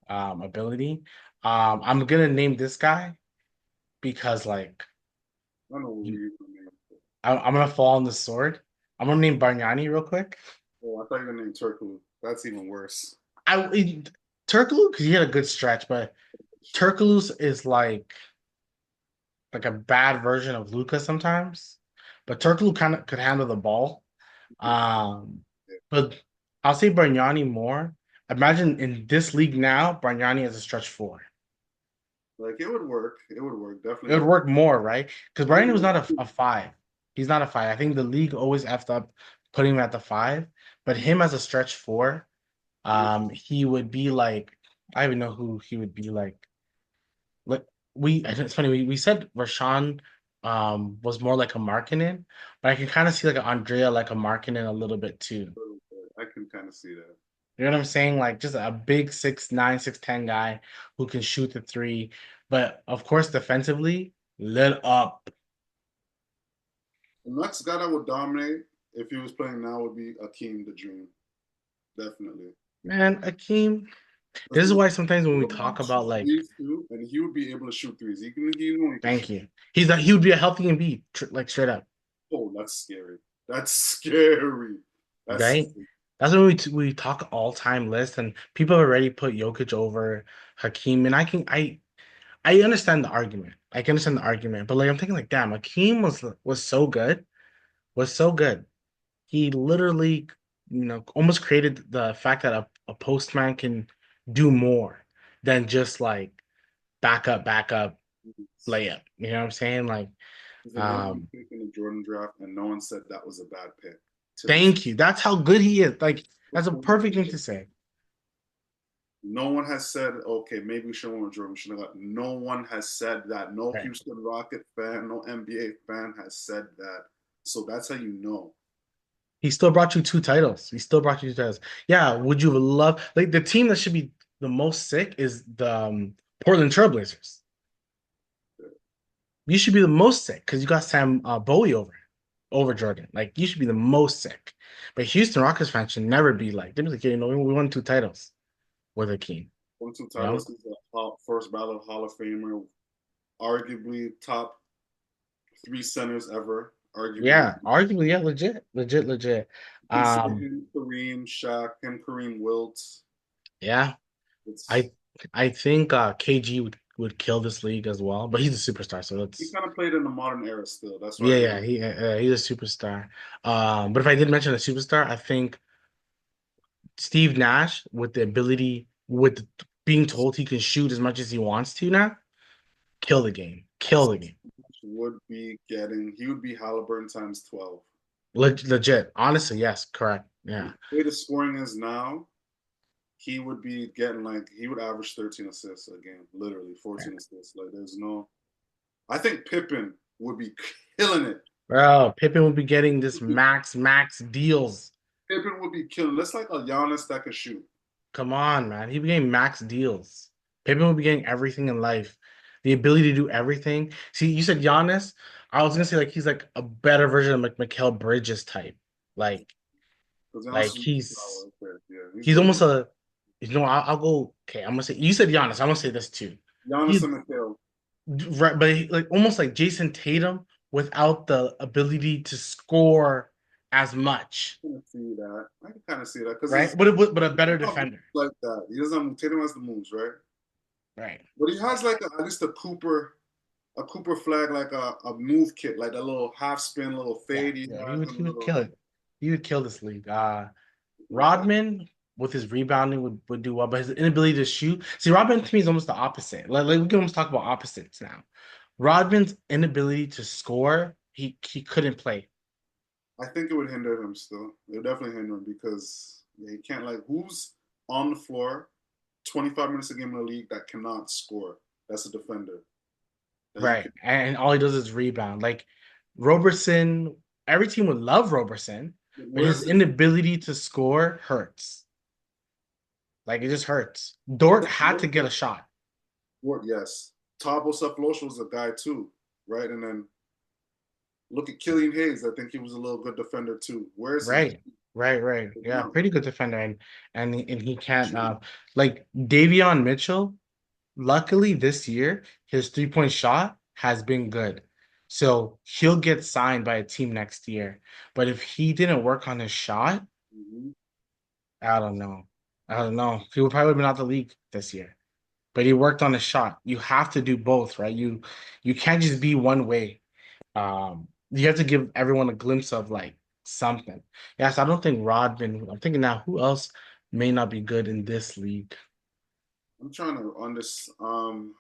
ability. I'm gonna name this guy because like I know what you- you're gonna name. I'm gonna fall on the sword. I'm gonna name Bargnani real quick. Oh, I thought you were gonna name Turkoglu. That's even worse. I Turkoglu because he had a good stretch, but Turkoglu is like a bad version of Luca sometimes. But Turkoglu kind of could handle the ball. Um, but I'll say Bargnani more. Imagine in this league now, Bargnani as a stretch four. Like it would work. It would work. It Definitely would work. work more, right? Because He Bargnani was would not work. a five. He's not a five. I think the league always effed up putting him at the five. But him as a stretch four, he would be like I don't even know who he would be like. Like it's funny, we said Rashawn was more like a Markkanen, but I can kind of see like an Andrea like a Markkanen a little bit too. I can kind of see that. You know what I'm saying? Like just a big 6'9", 6'10" guy who can shoot the three. But of course, defensively, lit up. The next guy that would dominate if he was playing now would be Akeem the Dream. Definitely. Man, Akeem, Because this he is would, why sometimes he when we would talk want to shoot about like threes too, and he would be able to shoot threes. He know he can thank shoot. you. He would be a healthy Embiid, like straight up, Oh, that's scary. That's scary. That's right? That's when we talk all-time list and people have already put Jokic over Hakeem. And I understand the argument. I can understand the argument, but like I'm thinking like, damn, Hakeem was so good, was so good. He literally, almost created the fact that a postman can do more than just like back up, layup. You know what I'm saying? Like, he's the number one um, pick in the Jordan draft, and no one said that was a bad pick to this. thank you. That's how good he is. Like, that's a perfect thing to say. No one has said, okay, maybe we should have won with Jordan. We should have got. No one has said that. No Right. Houston Rocket fan, no NBA fan has said that. So that's how you know. He still brought you two titles. He still brought you two titles. Yeah, would you love like the team that should be the most sick is the Portland Trailblazers. You should be the most sick because you got Sam Bowie over Jordan. Like you should be the most sick. But Houston Rockets fans should never be like they're like, we won two titles with Akeem. Won two You know? titles. He's a first ballot Hall of Famer, arguably top three centers ever. Arguably, Yeah, arguably, yeah, legit. consider Um, him Kareem, Shaq, him Kareem Wilt. yeah, It's I I think KG would kill this league as well, but he's a superstar, so he that's kind of played in the modern era still. That's why I yeah, give him. he's a superstar. But if I did mention a superstar, I think Steve Nash with the ability, with being told he can shoot as much as he wants to now, kill the game, kill the game. Would be getting. He would be Halliburton times 12. Legit, honestly, yes, correct, yeah. The way the scoring is now, he would be getting like he would average 13 assists a game, literally 14 assists. Like there's no. I think Pippen would be killing it. Bro, Pippen would be getting this max deals. Pippen would be killing. That's like a Giannis that can shoot. Come on, man. He'd be getting max deals. Pippen would be getting everything in life. The ability to do everything. See, you said Giannis. I was gonna say like he's like a better version of like Mikal Bridges type. Like, Because Giannis like is he's yeah, he's he's literally almost a I'll go okay. I'm gonna say you said Giannis. I'm gonna say this too. Giannis He's and Mikhail. right, but like almost like Jason Tatum without the ability to score as much, I can see that. I can kind of see that because right? he's But a better not defender, like that. He doesn't have Tatum has the moves, right? right? But he has like at least a Cooper flag, like a move kit, like a little half spin, little Yeah, fade he yeah, has, he and a would little. kill it. He would kill this league. Rodman with his rebounding would do well, but his inability to shoot. See, Rodman to me is almost the opposite. Like we can almost talk about opposites now. Rodman's inability to score, he couldn't play. I think it would hinder him still. It would definitely hinder him because yeah, he can't like who's on the floor 25 minutes a game in the league that cannot score. That's a defender that you Right. can. And all he does is rebound. Like Roberson, every team would love Roberson, but his Where's inability to score hurts. Like it just hurts. Dort had to get a shot. What? Yes, Tabo Cephalosha was a guy too, right? And then look at Killian Hayes. I think he was a little good defender too. Where is he? Right. Right. Yeah, No. pretty good defender. And he can't like Davion Mitchell, luckily this year, his three-point shot has been good. So he'll get signed by a team next year. But if he didn't work on his shot, Hmm. I don't know. I don't know. He would probably have been out the league this year. But he worked on his shot. You have to do both, right? You can't just be one way. You have to give everyone a glimpse of like something. Yes, I don't think Rodman. I'm thinking now, who else may not be good in this league? I'm trying to understand.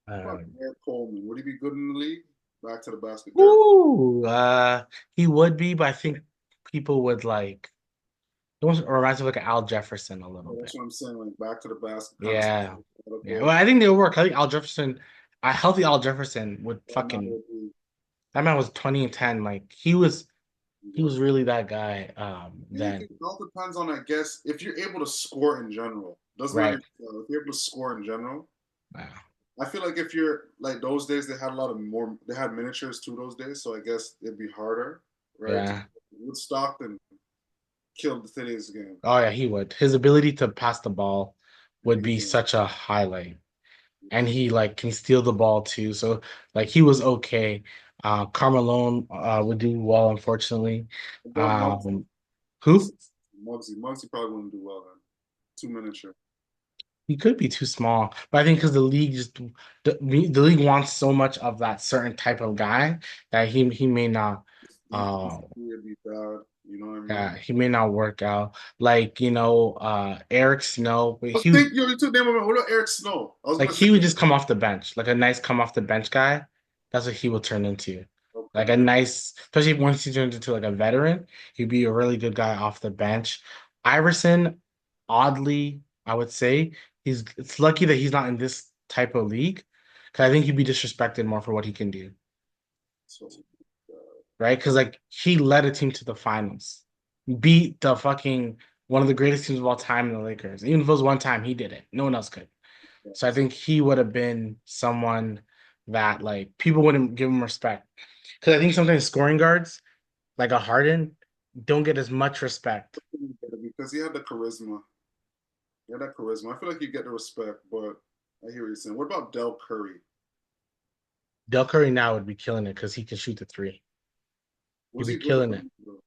What about Um, Garrett Coleman? Would he be good in the league? Back to the basket, Garrett. ooh, he would be, but I think people would like. It almost reminds me of like an Al Jefferson a little That's bit. what I'm saying. Like back to the basket kind of stuff. Yeah, yeah. Well, Okay. I think they'll work. I think Al Jefferson, a healthy Al Jefferson would Right now fucking. would be, That man was 20 and 10. Like he was really that guy. I think Then it all depends on, I guess, if you're able to score in general. Doesn't matter right. if you're able to score in general. Wow. I feel like if you're like those days, they had a lot of more. They had miniatures too those days, so I guess it'd be harder, right? Yeah. Would Stockton killed today's game? Oh yeah, he would. His ability to pass the ball would be Amazing. such a highlight. And he like can steal the ball too. So like he was okay. Carmelo would do well, unfortunately. About Muggsy. Um, who? Muggsy probably wouldn't do well then. Too miniature. He could be too small, but I think because the league just the league wants so much of that certain type of guy that he may not uh Defensively, it'd be bad. You know what I mean? he may not work out. Like, Eric Snow, I was thinking, yo, you took name of it. What about Eric Snow? I was like gonna say, he would just come off the bench, like a nice come off the bench guy. That's what he will turn into. Like okay, a nice, especially once he turns into like a veteran, he'd be a really good guy off the bench. Iverson, oddly, I would say it's lucky that he's not in this type of league, because I think he'd be disrespected more for what he can do, so right? Because like he led a team to the finals, beat the fucking one of the greatest teams of all time in the Lakers. Even if it was one time, he did it. No one else could. So I think he would have been someone that like people wouldn't give him respect. Because I think sometimes scoring guards, like a Harden, don't get as much respect. because he had the charisma. He had that charisma. I feel like you get the respect, but I hear what you're saying. What about Del Curry? Del Curry now would be killing it because he can shoot the three. He'd Was be he good at killing it. them?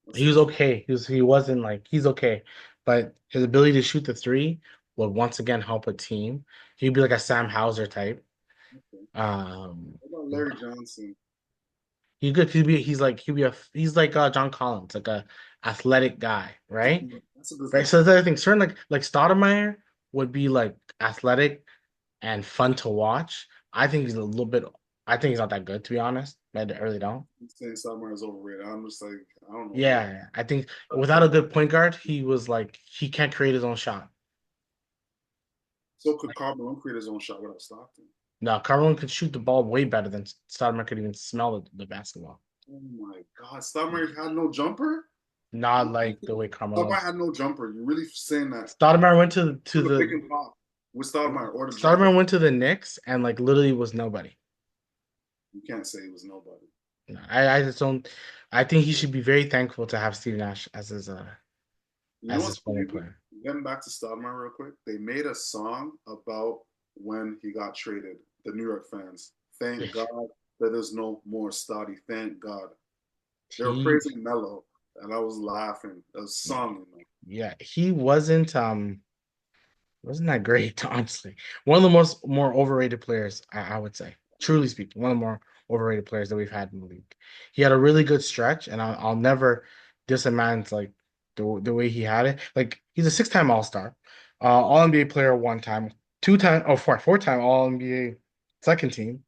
Let's He see. was okay. He wasn't like he's okay. But his ability to shoot the three would once again help a team. He'd be like a Sam Hauser type. Okay. Um What about Larry Johnson? he could he's like John Collins, like a athletic guy, right? That's a good Right. So that's the other thing. Certain like Stoudemire would be like athletic and fun to watch. I think he's a little bit. I think he's not that good to be honest. I really don't. I'm saying Summer is overrated. I'm just like, I don't know, man. Yeah, I think without a good point guard, he was like he can't create his own shot. So could Carmelo create his own shot without Stockton? No, Carmelo could shoot the ball way better than Stoudemire could even smell the basketball. Oh my God, Stoudemire had no jumper. Not like the way Carmelo. Stoudemire had no jumper. You really saying that Stoudemire went to to the pick the and pop with Stoudemire or the jumper? Stoudemire went to the Knicks and like literally was nobody. You can't say he was nobody. No, I just don't. I think he should be very thankful to have Steve Nash You know as what's his former crazy? player. Getting back to Stoudemire real quick, they made a song about when he got traded. The New York fans. Thank God that there's no more Stoddy. Thank God. They were He praising Melo, and I was laughing. A song, you know. yeah, he wasn't that great, honestly. One of the more overrated players, I would say. Truly speaking, one of the more overrated players that we've had in the league. He had a really good stretch, and I'll never diss a man's like the way he had it. Like he's a six-time All-Star, All NBA player one time, two-time, oh four-time All NBA second team,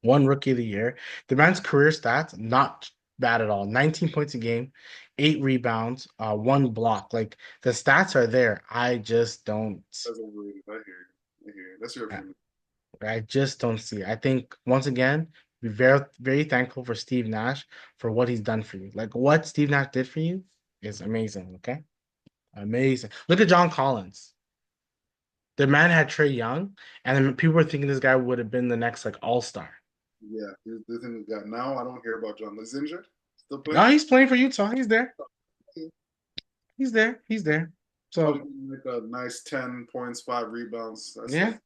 one rookie of the year. The man's career stats, not bad at all. 19 points a game, 8 rebounds, one block. Like the stats are there. I just don't That's overrated. I hear you. I hear you. That's your I opinion. I just don't see it. I think once again, be very very thankful for Steve Nash for what he's done for you. Like what Steve Nash did for you is amazing, okay? Amazing. Look at John Collins. The man had Trey Young, and then people were thinking this guy would have been the next like all-star. Yeah, the thing is that now I don't hear about John. He's injured. Still No, playing. he's playing for Utah. He's there. He's there. He's there. Probably So like a nice 10 points, 5 rebounds. That's yeah, it.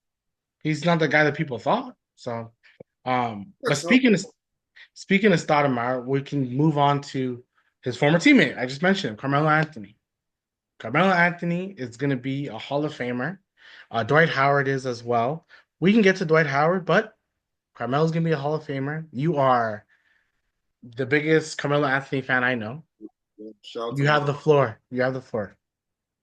He's not the guy that people thought. So, but That's helpful. speaking of Stoudemire, we can move on to his former teammate. I just mentioned him, Carmelo Anthony. Carmelo Anthony is going to be a Hall of Famer. Dwight Howard is as well. We can get to Dwight Howard, but Carmelo's going to be a Hall of Famer. You are the biggest Carmelo Anthony fan I know. Yeah, shout out to You have the Melo. floor. You have the floor.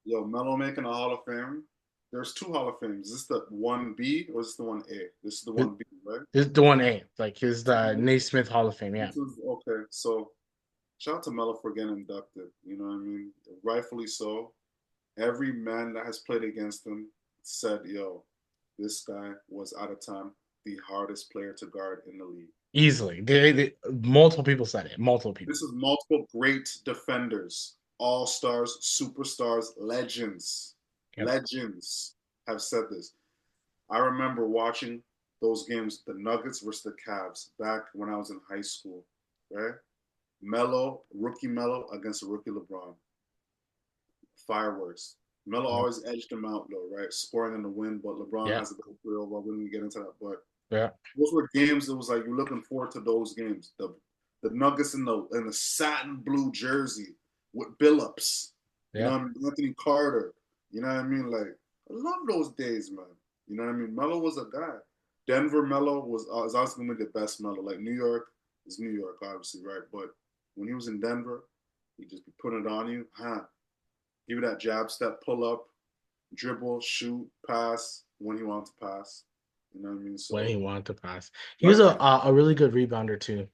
Yo, Melo making a Hall of Fame. There's two Hall of Fames. Is this the 1B or is this the 1A? This is the This 1B, right? is the 1A. Like his the Naismith Hall of Fame. Yeah. This is okay. So shout out to Melo for getting inducted. You know what I mean? Rightfully so. Every man that has played against him said, yo, this guy was at a time the hardest player to guard in the league. Easily. Multiple people said it. Multiple This people. is multiple great defenders, all stars, superstars, legends. Yep. Legends have said this. I remember watching those games, the Nuggets versus the Cavs, back when I was in high school, right? Melo, rookie Melo against a rookie LeBron. Fireworks. Melo Yep. always edged him out though, right? Scoring in the win, but LeBron Yeah. has a good career over. We didn't get into that, but Yeah. those were games that was like you're looking forward to those games. The Nuggets in the satin blue jersey with Billups, you know Yeah. what I mean? Anthony Carter, you know what I mean? Like I love those days, man. You know what I mean? Melo was a guy. Denver Melo was obviously gonna be the best Melo. Like New York is New York, obviously, right? But when he was in Denver, he just be putting it on you, huh? Give you that jab step, pull up, dribble, shoot, pass when he wants to pass. You know what I mean? When he So wanted to pass. He was rightfully a really good rebounder too.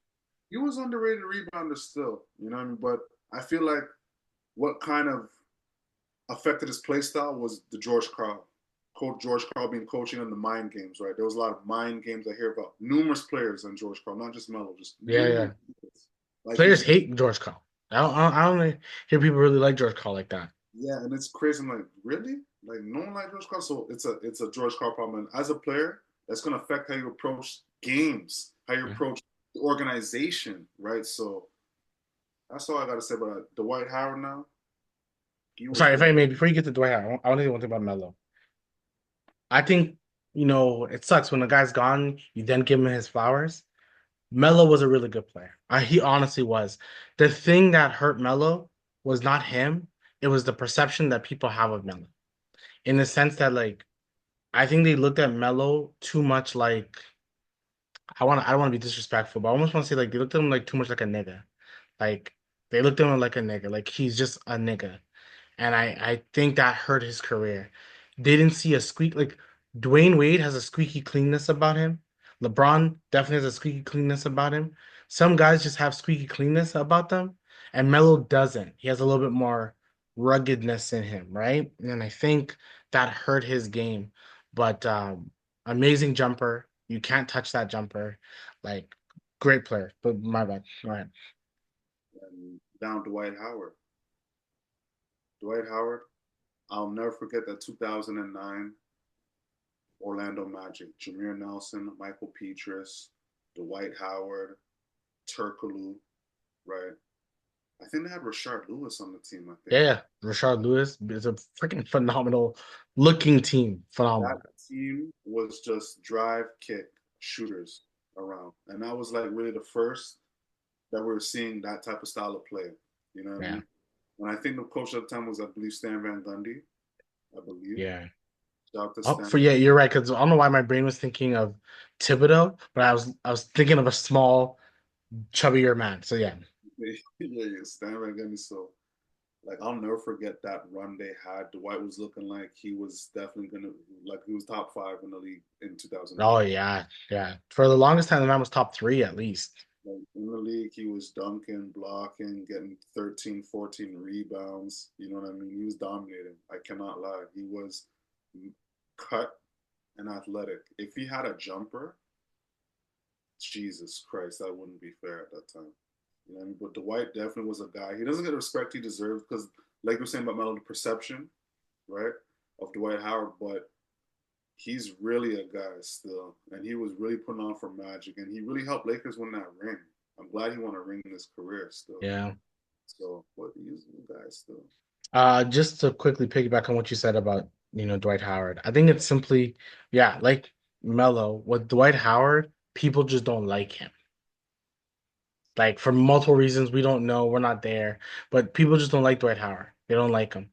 he was underrated rebounder still, you know what I mean? But I feel like what kind of affected his play style was the George Karl. Coach George Karl being coaching in the mind games, right? There was a lot of mind games I hear about. Numerous players on George Karl, not just Melo, just Yeah, numerous yeah. players. Like Players he's hate George Karl. I don't hear people really like George Karl like that. yeah, and it's crazy. I'm like, really? Like no one like George Karl. So it's a George Karl problem. And as a player, that's gonna affect how you approach games, how you Yeah. approach the organization, right? So that's all I gotta say about it. Dwight Howard now, he was Sorry, if good. I may, before you get to Dwight Howard, I want to say one thing about Melo. I think, it sucks when the guy's gone, you then give him his flowers. Melo was a really good player. He honestly was. The thing that hurt Melo was not him, it was the perception that people have of Melo. In the sense that, like, I think they looked at Melo too much like I don't want to be disrespectful, but I almost want to say like they looked at him like too much like a nigga. Like they looked at him like a nigga. Like he's just a nigga. And I think that hurt his career. They didn't see a squeak like Dwayne Wade has a squeaky cleanness about him. LeBron definitely has a squeaky cleanness about him. Some guys just have squeaky cleanness about them, and Melo doesn't. He has a little bit more ruggedness in him, right? And I think that hurt his game. But amazing jumper. You can't touch that jumper. Like great player. But my bad. All right. And down Dwight Howard. Dwight Howard, I'll never forget that 2009 Orlando Magic. Jameer Nelson, Michael Petras, Dwight Howard, Turkoglu, right? I think they had Rashard Lewis on the team, I Yeah, think. yeah. Rashard Lewis is a freaking phenomenal looking team. That Phenomenal. team was just drive, kick, shooters around. And that was like really the first that we were seeing that type of style of play. You know what I Yeah. mean? And I think the coach at the time was, I believe, Stan Van Gundy. I believe. Yeah. Shout out to Oh, Stan. for yeah, you're right. Because I don't know why my brain was thinking of Thibodeau, but I was thinking of a small, chubbier man. So yeah. Yeah, Stan Van Gundy. So, like, I'll never forget that run they had. Dwight was looking like he was definitely gonna, like, he was top five in the league in 2009. Oh yeah, yeah. For the longest time, the man was top three at least. Like, in the league, he was dunking, blocking, getting 13, 14 rebounds. You know what I mean? He was dominating. I cannot lie. He was cut and athletic. If he had a jumper, Jesus Christ, that wouldn't be fair at that time. You know what I mean? But Dwight definitely was a guy. He doesn't get the respect he deserves because, like we are saying about Melo, the perception, right, of Dwight Howard, but he's really a guy still, and he was really putting on for Magic, and he really helped Lakers win that ring. I'm glad he won a ring in his career still. Yeah. So, but he's a guy still. Just to quickly piggyback on what you said about Dwight Howard, I think it's simply, yeah, like Melo. With Dwight Howard, people just don't like him. Like for multiple reasons, we don't know. We're not there, but people just don't like Dwight Howard. They don't like him.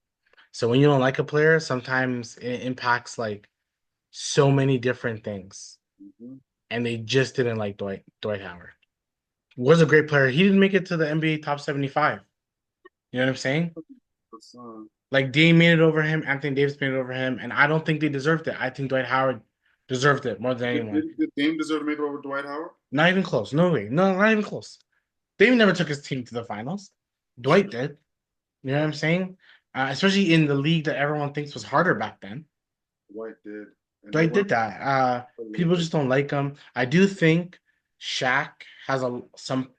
So when you don't like a player, sometimes it impacts like so many different things. Mhm. And they just didn't like Dwight Howard. Was a great player. He didn't make it to the NBA top 75. You know what I'm saying? That's, Like Dame made it over him, Anthony Davis made it over him, and I don't think they deserved it. I think Dwight Howard deserved it more than anyone. did Dame deserve to make it over Dwight Howard? Not even close. No way. No, not even close. Dame never took his team to the finals. Dwight did. You know what I'm saying? Especially in the league that everyone thinks was harder back then. Dwight did, and they Dwight won did that. a little People bit. just don't like him. I do think Shaq has some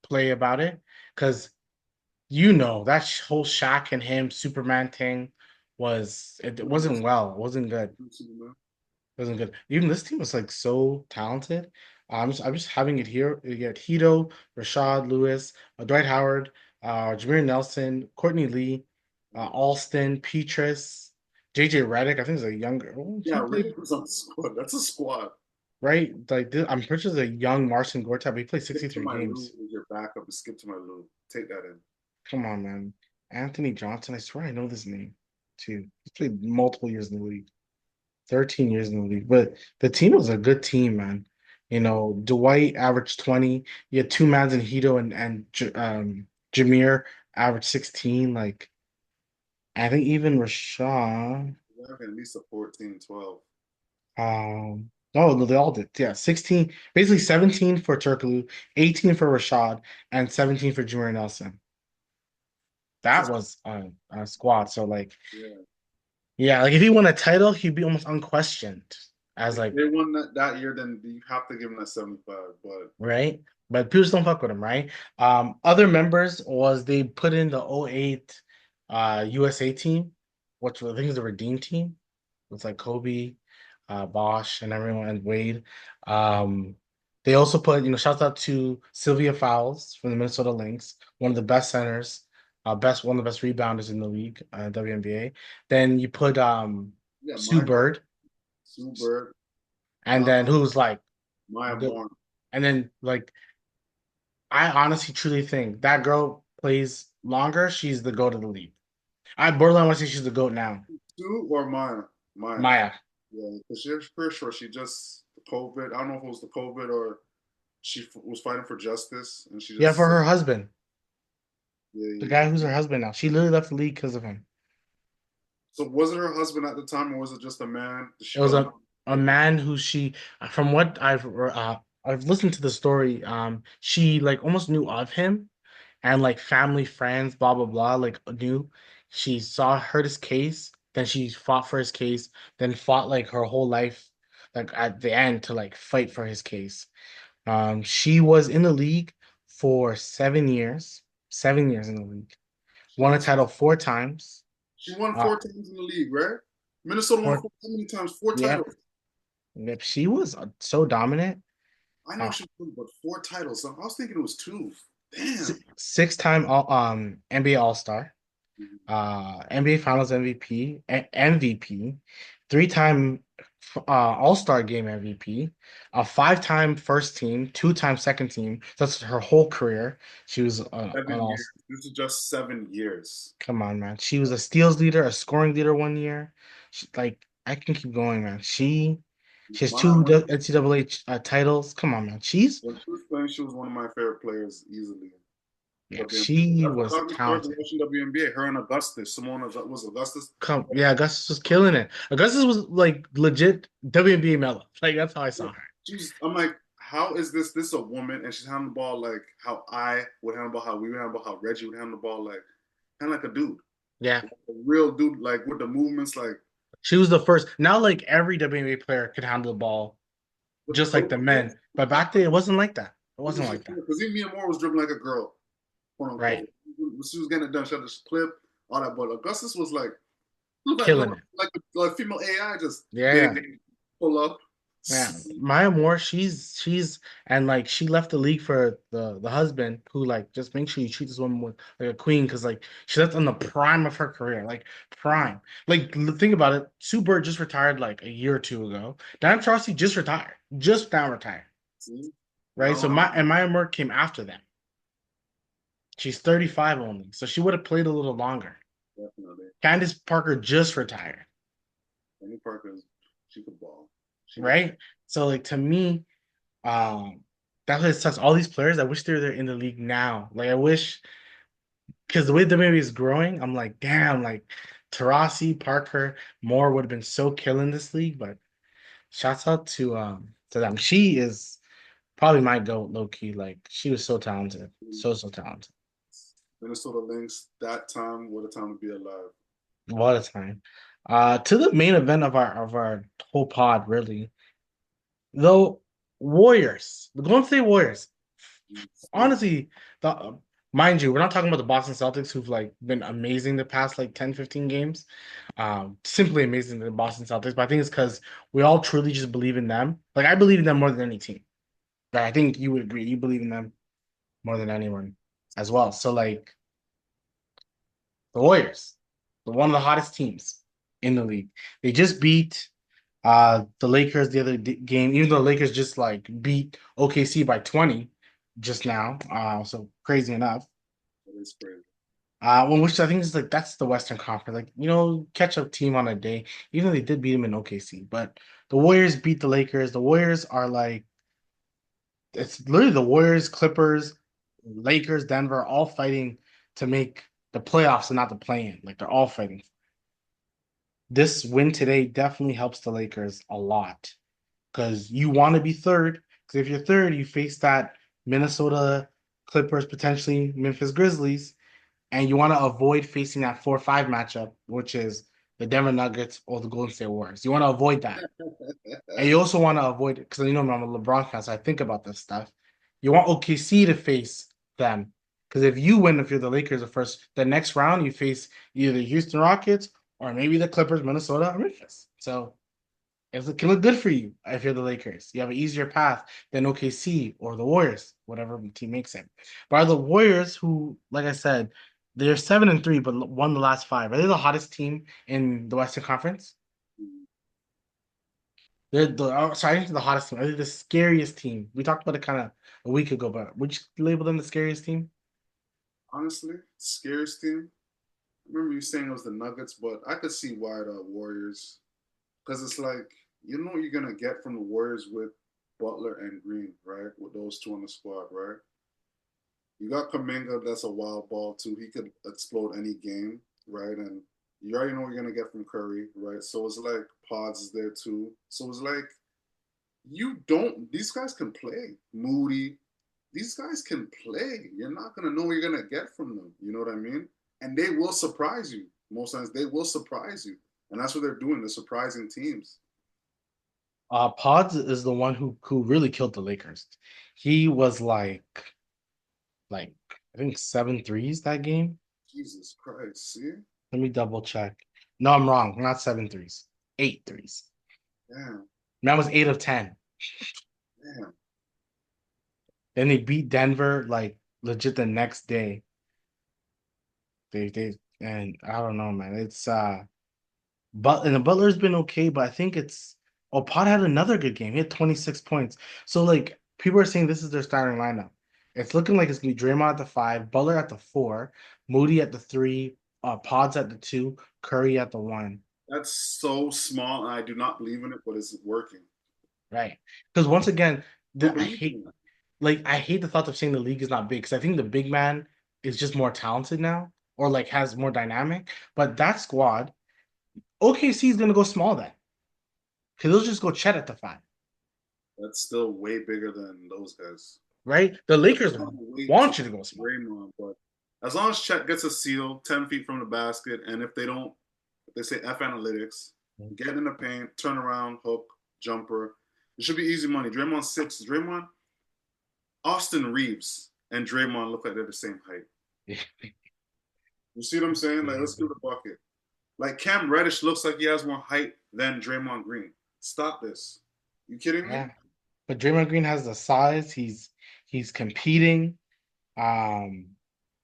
play about it because that whole Shaq and him Superman thing it wasn't well. It wasn't good. It wasn't good. Even this team was like so talented. I'm just having it here. You get Hito, Rashad Lewis, Dwight Howard, Jameer Nelson, Courtney Lee, Alston, Petrus, JJ Redick. I think he's a younger. Oh, he Yeah, played Riddick was on the squad. That's a squad. right. Like I'm pretty sure it's a young Marcin Gortat, but he played Skip to 63 my Lou games. is your backup. And skip to my Lou. Take that in. Come on, man. Anthony Johnson. I swear I know this name too. He's played multiple years in the league. 13 years in the league. But the team was a good team, man. Dwight averaged 20. You had two mans in Hito and Jameer averaged 16. Like, I think even Rashad. You have at least a 14, 12. Oh, no, they all did. Yeah, 16, basically 17 for Turkoglu, 18 for Rashad, and 17 for Jameer Nelson. That's That was a squad. So, like, yeah. yeah, like if he won a title, he'd be almost unquestioned as If like they won that year, then you have to give them that 75. But right? But people just don't fuck with him, right? Other members was they put in the '08 USA team, which I think is the Redeem team. It's like Kobe, Bosch, and everyone, and Wade. Um, they also put, shouts out to Sylvia Fowles from the Minnesota Lynx, one of the best centers, one of the best rebounders in the league, WNBA. Then you put yeah, Sue Bird, Sue Bird, and then who's like Maya the, Moore. and then like I honestly truly think that girl plays longer. She's the goat of the league. I borderline want to say she's the goat now. Sue or Maya? Maya. Maya. Yeah, because she's pretty sure she just the COVID. I don't know if it was the COVID or she was fighting for justice and she Yeah, for just her husband, yeah, the yeah, guy who's yeah. her husband now. She literally left the league because of him. So was it her husband at the time, or was it just a man? Did It she was fell in a love? man who from what I've listened to the story. She like almost knew of him, and like family, friends, blah blah blah. Like knew she heard his case, then she fought for his case, then fought like her whole life, like at the end to like fight for his case. She was in the league for 7 years, 7 years in the league. She Won a won. title four times. She won Uh, 4 times in the league, right? Minnesota won four, how many times? Four yep, titles. yep. She was so dominant. I know Uh, she won, but 4 titles. So I was thinking it was two. Damn. Six-time all NBA All Star, Mhm. NBA Finals MVP, MVP, three-time All Star Game MVP, a five-time first team, two-time second team. That's her whole career. She was an 7 all. years. This is just 7 years. Come on, man. She was a steals leader, a scoring leader one year. Like I can keep going, man. She has Wow. two NCAA titles. Come on, man. When she was playing, she was one of my favorite players easily. Yeah, WNBA. she That's what was got me started talented. watching WNBA. Her and Augustus. Simone was Augustus. Yeah, Augustus was killing it. Augustus was like legit WNBA Melo. Like that's how I saw her. I'm like, how is this? This is a woman, and she's handling the ball like how I would handle the ball, how we would handle the ball, how Reggie would handle the ball, like kind of like a dude, Yeah, a real dude, like with the movements, like she was the first. Now, like every WNBA player could handle the ball, with the just like the footwork. men. But back then, it wasn't like that. It wasn't like that. Because even Mia Moore was dribbling like a girl, quote unquote. Right? She was getting it done. She had this clip, all that. But Augustus was like, look Killing it. like female AI, just Yeah, bang, yeah. pull up, Man, Maya Moore, she's and like she left the league for the husband who like just make sure you treat this woman with like a queen because like she left on the prime of her career, like prime. Like think about it, Sue Bird just retired like a year or two ago. Diana Taurasi just now retired, See? right? So Maya Moore came after them. She's 35 only, so she would have played a little longer. Definitely. Candace Parker just retired, Penny Parker, she could ball. She could. right? So like to me, that really sucks. All these players, I wish they were there in the league now. Like I wish because the way WWE is growing, I'm like, damn, like Tarasi, Parker, Moore would have been so killing this league. But shouts out to them. She is probably my goat, low key. Like she was so talented, so talented. Minnesota Lynx, that time, what a time to be alive. What a time. To the main event of our whole pod, really. Though Warriors, the Golden State Warriors, honestly, the mind you, we're not talking about the Boston Celtics who've like been amazing the past like 10, 15 games. Simply amazing the Boston Celtics. But I think it's because we all truly just believe in them. Like I believe in them more than any team. Like, I think you would agree. You believe in them more than anyone as well. So like the Warriors, one of the hottest teams in the league. They just beat the Lakers the other game, even though the Lakers just like beat OKC by 20 just now. So crazy enough. It is crazy. Well, which I think is like that's the Western Conference, like catch up team on a day. Even though they did beat them in OKC, but the Warriors beat the Lakers. The Warriors are like it's literally the Warriors, Clippers, Lakers, Denver, all fighting to make the playoffs and not the play-in. Like they're all fighting. This win today definitely helps the Lakers a lot because you want to be third. Because if you're third, you face that Minnesota Clippers, potentially Memphis Grizzlies, and you want to avoid facing that 4-5 matchup, which is the Denver Nuggets or the Golden State Warriors. You want to avoid that. And you also want to avoid it because I'm a LeBron fan, so I think about this stuff. You want OKC to face them because if you win, if you're the Lakers, the next round you face either Houston Rockets or maybe the Clippers, Minnesota, or Memphis. So it can look good for you if you're the Lakers. You have an easier path than OKC or the Warriors, whatever team makes it. But are the Warriors, who, like I said, they're 7-3, but won the last five. Are they the hottest team in the Western Conference? Sorry, the hottest team. Are they the scariest team? We talked about it kind of a week ago, but would you label them the scariest team? Honestly, scariest team. I remember you saying it was the Nuggets, but I could see why the Warriors. Because it's like, you know what you're going to get from the Warriors with Butler and Green, right? With those two on the squad, right? You got Kaminga, that's a wild ball too. He could explode any game, right? And you already know what you're gonna get from Curry, right? So it's like Pods is there too. So it's like you don't. These guys can play. Moody, these guys can play. You're not gonna know what you're gonna get from them. You know what I mean? And they will surprise you. Most times they will surprise you, and that's what they're doing. They're surprising teams. Pods is the one who really killed the Lakers. He was like I think 7 threes that game. Jesus Christ! See? Let me double check. No, I'm wrong. Not 7 threes. 8 threes. Damn, That was 8 of 10. damn. Then they beat Denver like legit the next day. They and I don't know, man. It's but and the Butler's been okay, but I think it's Pot had another good game. He had 26 points. So like people are saying this is their starting lineup. It's looking like it's gonna be Draymond at the five, Butler at the four, Moody at the three, Pods at the two, Curry at the one. That's so small, and I do not believe in it, but it's working. Right. Because once again, Don't I believe hate in it. I hate the thought of saying the league is not big because I think the big man is just more talented now or like has more dynamic. But that squad, OKC is gonna go small then. Because they'll just go Chet at the five, That's still way bigger than those guys. right? The Chet Lakers can't wait to want you to go small. Draymond, but as long as Chet gets a seal 10 feet from the basket, and if they don't, if they say F analytics, get in the paint, turn around, hook, jumper, it should be easy money. Draymond six, Draymond, Austin Reeves, and Draymond look like they're the same height. You see what I'm saying? Like, let's do the bucket. Like Cam Reddish looks like he has more height than Draymond Green. Stop this. You kidding me? Yeah. But Draymond Green has the size. He's competing. Um,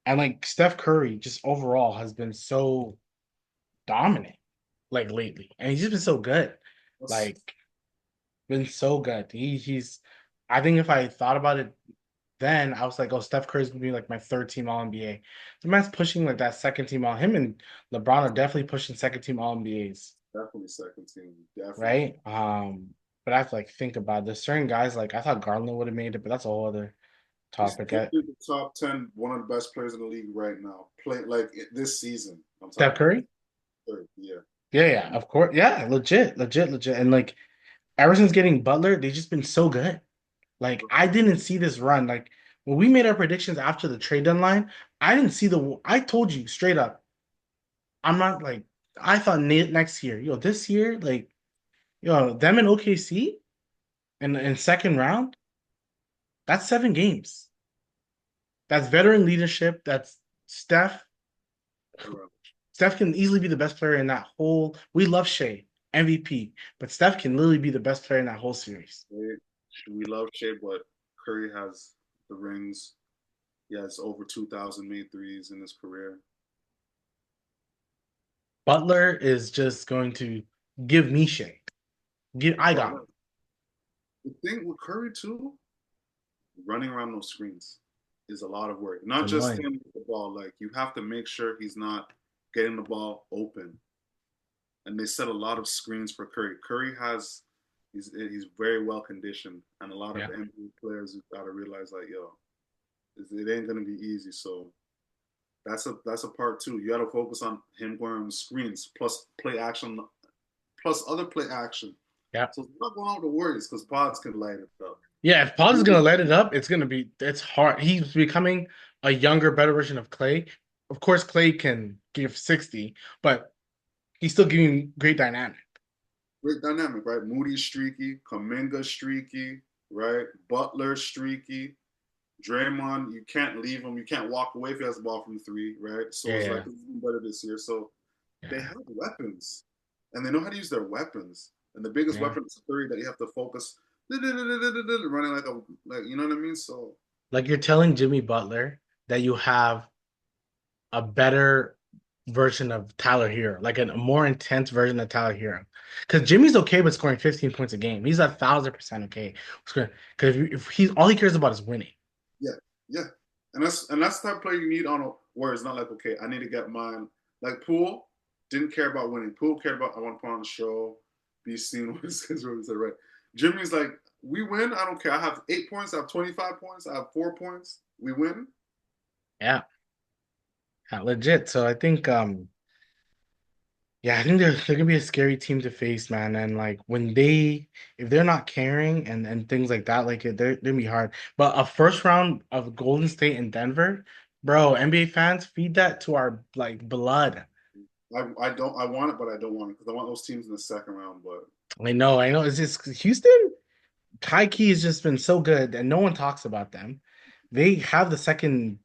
and like Steph Curry just overall has been so dominant like lately. And he's just been so good. That's Like been so good. He's I think if I thought about it then I was like, oh, Steph Curry's gonna be like my third team All NBA. The man's pushing like that second team all him and LeBron are definitely pushing second team All NBAs, definitely second team. Definitely. right? But I have to like think about this. Certain guys like I thought Garland would have made it, but that's a whole other He's topic. definitely the top 10, one of the best players in the league right now. Play like this season. I'm Steph talking about Curry? third. Yeah. Yeah, yeah, of course. Yeah, legit. And like ever since getting Butler, they've just been so good. Like I didn't see this run. Like when we made our predictions after the trade deadline, I didn't see the. I told you straight up, I'm not like I thought next year, this year, like them in OKC in second round, that's 7 games. That's veteran leadership. That's Steph. Steph can easily be the best player in that whole. We love Shea, MVP, but Steph can literally be the best player in that whole series. We love Shea, but Curry has the rings. He has over 2,000 made threes in his career. Butler is just going to give me Shea. I got him. But the thing with Curry too, running around those screens is a lot of work. It's Not just annoying. him with the ball. Like you have to make sure he's not getting the ball open. And they set a lot of screens for Curry. Curry has he's very well conditioned, and a lot of Yeah. NBA players got to realize like, yo, it ain't gonna be easy. So that's a part too. You got to focus on him going on screens plus play action, plus other play action. Yeah. So it's not going out with the Warriors because Pods can light it up. Yeah, if Paz is gonna let it up, it's hard. He's becoming a younger, better version of Clay. Of course, Clay can give 60, but he's still giving great dynamic. Great dynamic, right? Moody streaky, Kaminga streaky, right? Butler streaky. Draymond, you can't leave him. You can't walk away if he has the ball from three, right? So it's like Yeah, it's been better this year. So they yeah, have weapons, and they know how to use their weapons. And the biggest yeah. weapon is Curry that you have to focus running like you know what I mean. So Like you're telling Jimmy Butler that you have a better version of Tyler Hero, like a more intense version of Tyler Hero. Because Jimmy's okay with scoring 15 points a game. He's 1,000% okay. Because if he's all he cares about is winning. yeah, yeah, and that's the type of player you need on a where it's not like okay, I need to get mine. Like Poole didn't care about winning. Poole cared about I want to put on a show, be seen with his right. Jimmy's like we win. I don't care. I have 8 points. I have 25 points. I have 4 points. We win. Yeah, yeah, legit. So I think yeah, I think they're gonna be a scary team to face, man. And like when if they're not caring and things like that, like they're gonna be hard. But a first round of Golden State and Denver, bro, NBA fans, feed that to our like blood. I want it, but I don't want it because I want those teams in the second round. But I know. It's just Houston, Kai Key has just been so good, and no one talks about them. They have the second,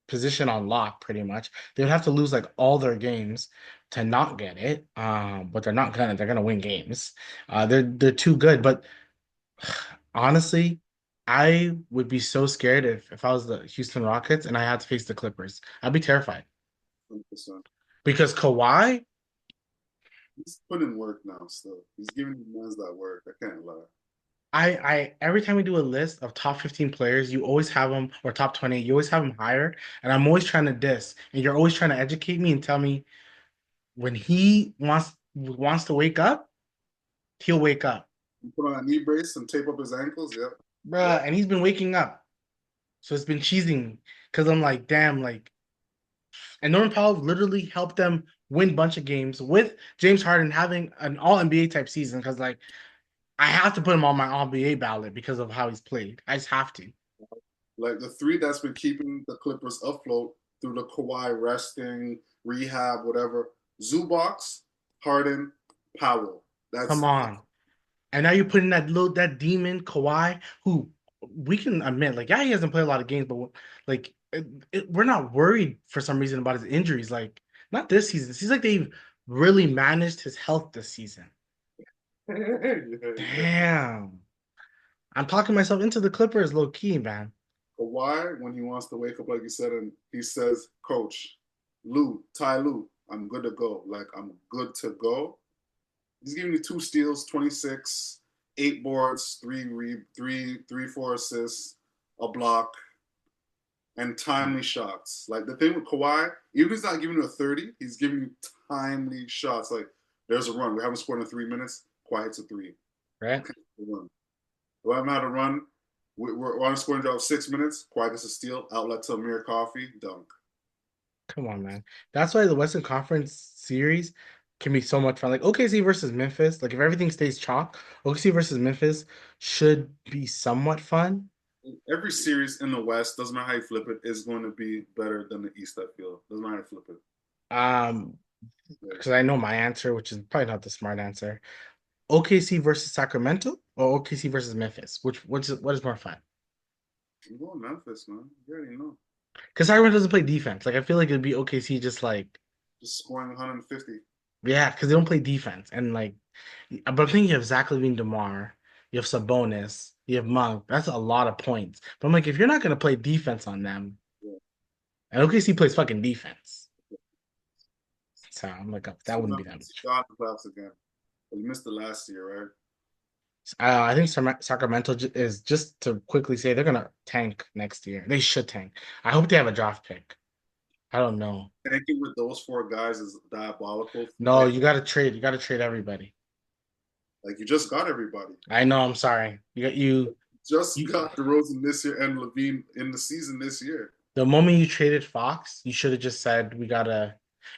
position on lock pretty much. They would have to lose like all their games to not get it. But they're gonna win games. They're too good. But honestly, I would be so scared if I was the Houston Rockets and I had to face the Clippers. I'd be terrified 100%. because Kawhi, He's putting in work now. Still, he's giving the man's that work. I can't lie. I every time we do a list of top 15 players, you always have them or top 20, you always have them higher. And I'm always trying to diss, and you're always trying to educate me and tell me when he wants to wake up, he'll wake up. He put on a knee brace and tape up his ankles. Yep, yep. Bruh, and he's been waking up. So it's been cheesing because I'm like, damn, like, and Norman Powell literally helped them win a bunch of games with James Harden having an all NBA type season. Because like I have to put him on my all NBA ballot because of how he's played. I just have to. Like the three that's been keeping the Clippers afloat through the Kawhi resting, rehab, whatever. Zubox, Harden, Powell. Come That's on. And now you're putting that demon Kawhi, who we can admit, like, yeah, he hasn't played a lot of games, but like, we're not worried for some reason about his injuries. Like, not this season. It seems like they've really managed his health this season. Yeah. Damn. I'm talking myself into the Clippers, low key, man. Kawhi, when he wants to wake up, like you said, and he says, Coach, Lou, Ty Lue, I'm good to go. Like, I'm good to go. He's giving you 2 steals, 26, 8 boards, four assists, a block, and timely shots. Like, the thing with Kawhi, even if he's not giving you a 30, he's giving you timely shots. Like, there's a run. We haven't scored in 3 minutes. Kawhi hits a three. Right? Run. We haven't had a run. We're on a scoring drive of 6 minutes. Kawhi gets a steal, outlet to Amir Coffee, dunk. Come on, man. That's why the Western Conference series can be so much fun. Like OKC versus Memphis, like if everything stays chalk, OKC versus Memphis should be somewhat fun. Every series in the West, doesn't matter how you flip it, is going to be better than the East, I feel. Doesn't matter how you flip it. Um, Like, because I know my answer, which is probably not the smart answer. OKC versus Sacramento or OKC versus Memphis? What is more fun? I'm going Memphis, man. You already know. Because Sacramento doesn't play defense. Like I feel like it'd be OKC just like Just scoring 150. yeah, because they don't play defense. And like but I'm thinking you have Zach LaVine DeMar, you have Sabonis, you have Monk. That's a lot of points. But I'm like, if you're not gonna play defense on them, Yeah. and OKC plays fucking defense. So I'm like, oh, that So wouldn't be that Memphis much. got the playoffs again. But you missed the last year, right? I think Sacramento is just to quickly say they're gonna tank next year. They should tank. I hope they have a draft pick. I don't know. Tanking with those 4 guys is diabolical. No, you gotta trade. You gotta trade everybody. Like you just got everybody. I know. I'm sorry. Just You. got DeRozan this year and Levine in the season this year. The moment you traded Fox, you should have just said we gotta.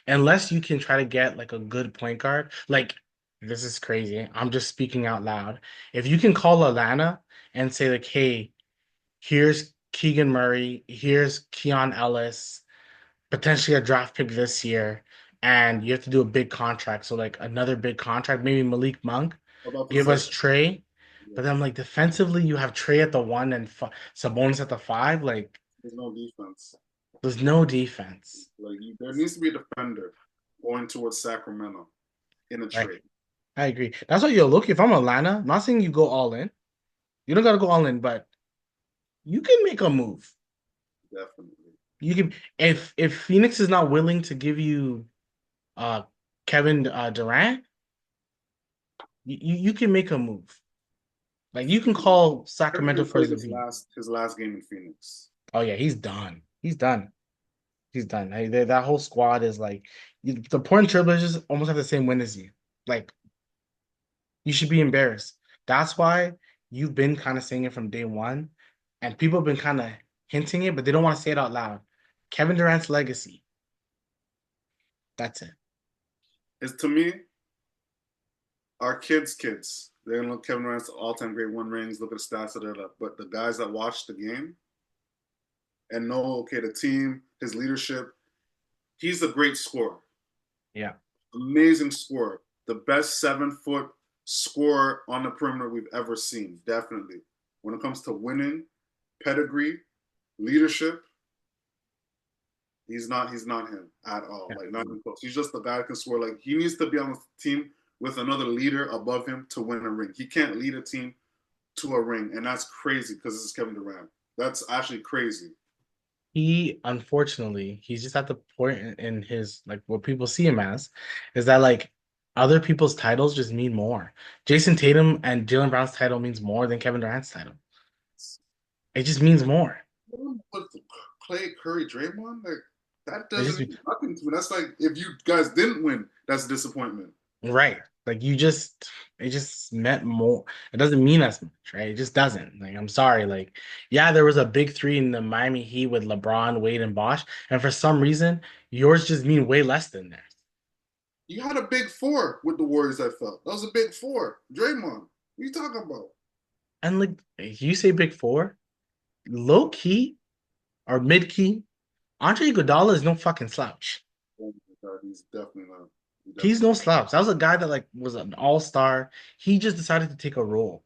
Unless you can try to get like a good point guard. Like this is crazy. I'm just speaking out loud. If you can call Atlanta and say like, hey, here's Keegan Murray, here's Keon Ellis, potentially a draft pick this year, and you have to do a big contract. So like another big contract, maybe Malik Monk. I'm about to Give say, us Trey, yeah, but then like defensively, you have Trey at the one and Sabonis at the five. Like there's no defense. there's no defense. There needs to be a defender going towards Sacramento in a Right, trade. I agree. That's why you're look. If I'm Atlanta, I'm not saying you go all in. You don't gotta go all in, but you can make a move. Definitely. You can if Phoenix is not willing to give you uh Kevin Durant, you can make a move. Like you can call Kevin Sacramento Durant for played Levine. his last game in Phoenix. Oh yeah, he's done. He's done. He's done. That whole squad is like the Portland Trailblazers almost have the same win as you. Like you should be embarrassed. That's why you've been kind of saying it from day one, and people have been kind of hinting it, but they don't want to say it out loud. Kevin Durant's legacy. That's it. Is to me, our kids. They're gonna look Kevin Durant's all-time great 1 rings, look at the stats of it. But the guys that watch the game and know, okay, the team, his leadership, he's a great scorer. Yeah. Amazing scorer. The best 7 foot scorer on the perimeter we've ever seen, definitely. When it comes to winning, pedigree, leadership, he's not him at all. Yeah. Like not even close. He's just the guy that can score. Like he needs to be on the team with another leader above him to win a ring. He can't lead a team to a ring, and that's crazy because this is Kevin Durant. That's actually crazy. He unfortunately he's just at the point in his like what people see him as is that like other people's titles just mean more. Jason Tatum and Jalen Brown's title means more than Kevin Durant's title. It just means more. But Clay, Curry, Draymond, like that It doesn't just mean nothing to me. That's like if you guys didn't win, that's a disappointment. right. Like it just meant more. It doesn't mean as much, right? It just doesn't. Like I'm sorry. Like yeah, there was a big three in the Miami Heat with LeBron, Wade, and Bosh, and for some reason yours just mean way less than theirs. You had a big 4 with the Warriors. I felt that was a big 4. Draymond, what are you talking about? And like you say, big four, low key or mid key, Andre Iguodala is no fucking slouch. Oh my God, he's definitely not. He He's definitely no slouch. That was a guy that like was an all-star. He just decided to take a role.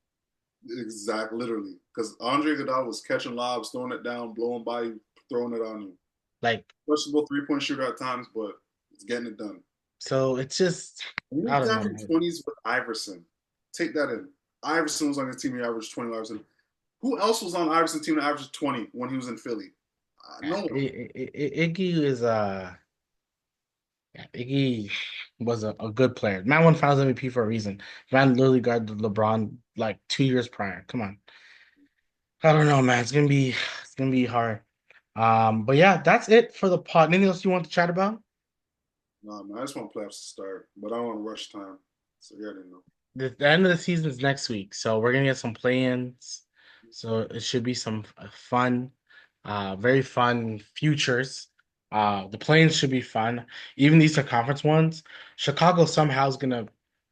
exact literally because Andre Iguodala was catching lobs, throwing it down, blowing by you, throwing it on you. Like, Questionable 3-point shooter at times, but it's getting it done. so it's just And he I was don't down in know. 20s with Iverson. Take that in. Iverson was on his team. He averaged 20 Iverson. Who else was on Iverson's team that averaged 20 when he was in Philly? No one. Iggy is yeah, Iggy was a good player. Man won Finals MVP for a reason. Man literally guarded LeBron like 2 years prior. Come on. I don't know, man. It's gonna be hard. But yeah, that's it for the pod. Anything else you want to chat about? No, man. I just want playoffs to start, but I don't want to rush time. So yeah, I didn't know. The end of the season is next week, so we're gonna get some play-ins. So it should be some fun, very fun futures. The play-ins should be fun. Even these are conference ones. Chicago somehow is gonna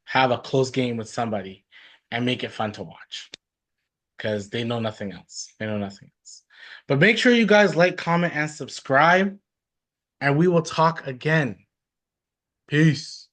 have a close game with somebody and make it fun to watch because they know nothing else. They know nothing else. But make sure you guys like, comment, and subscribe, and we will talk again. Peace.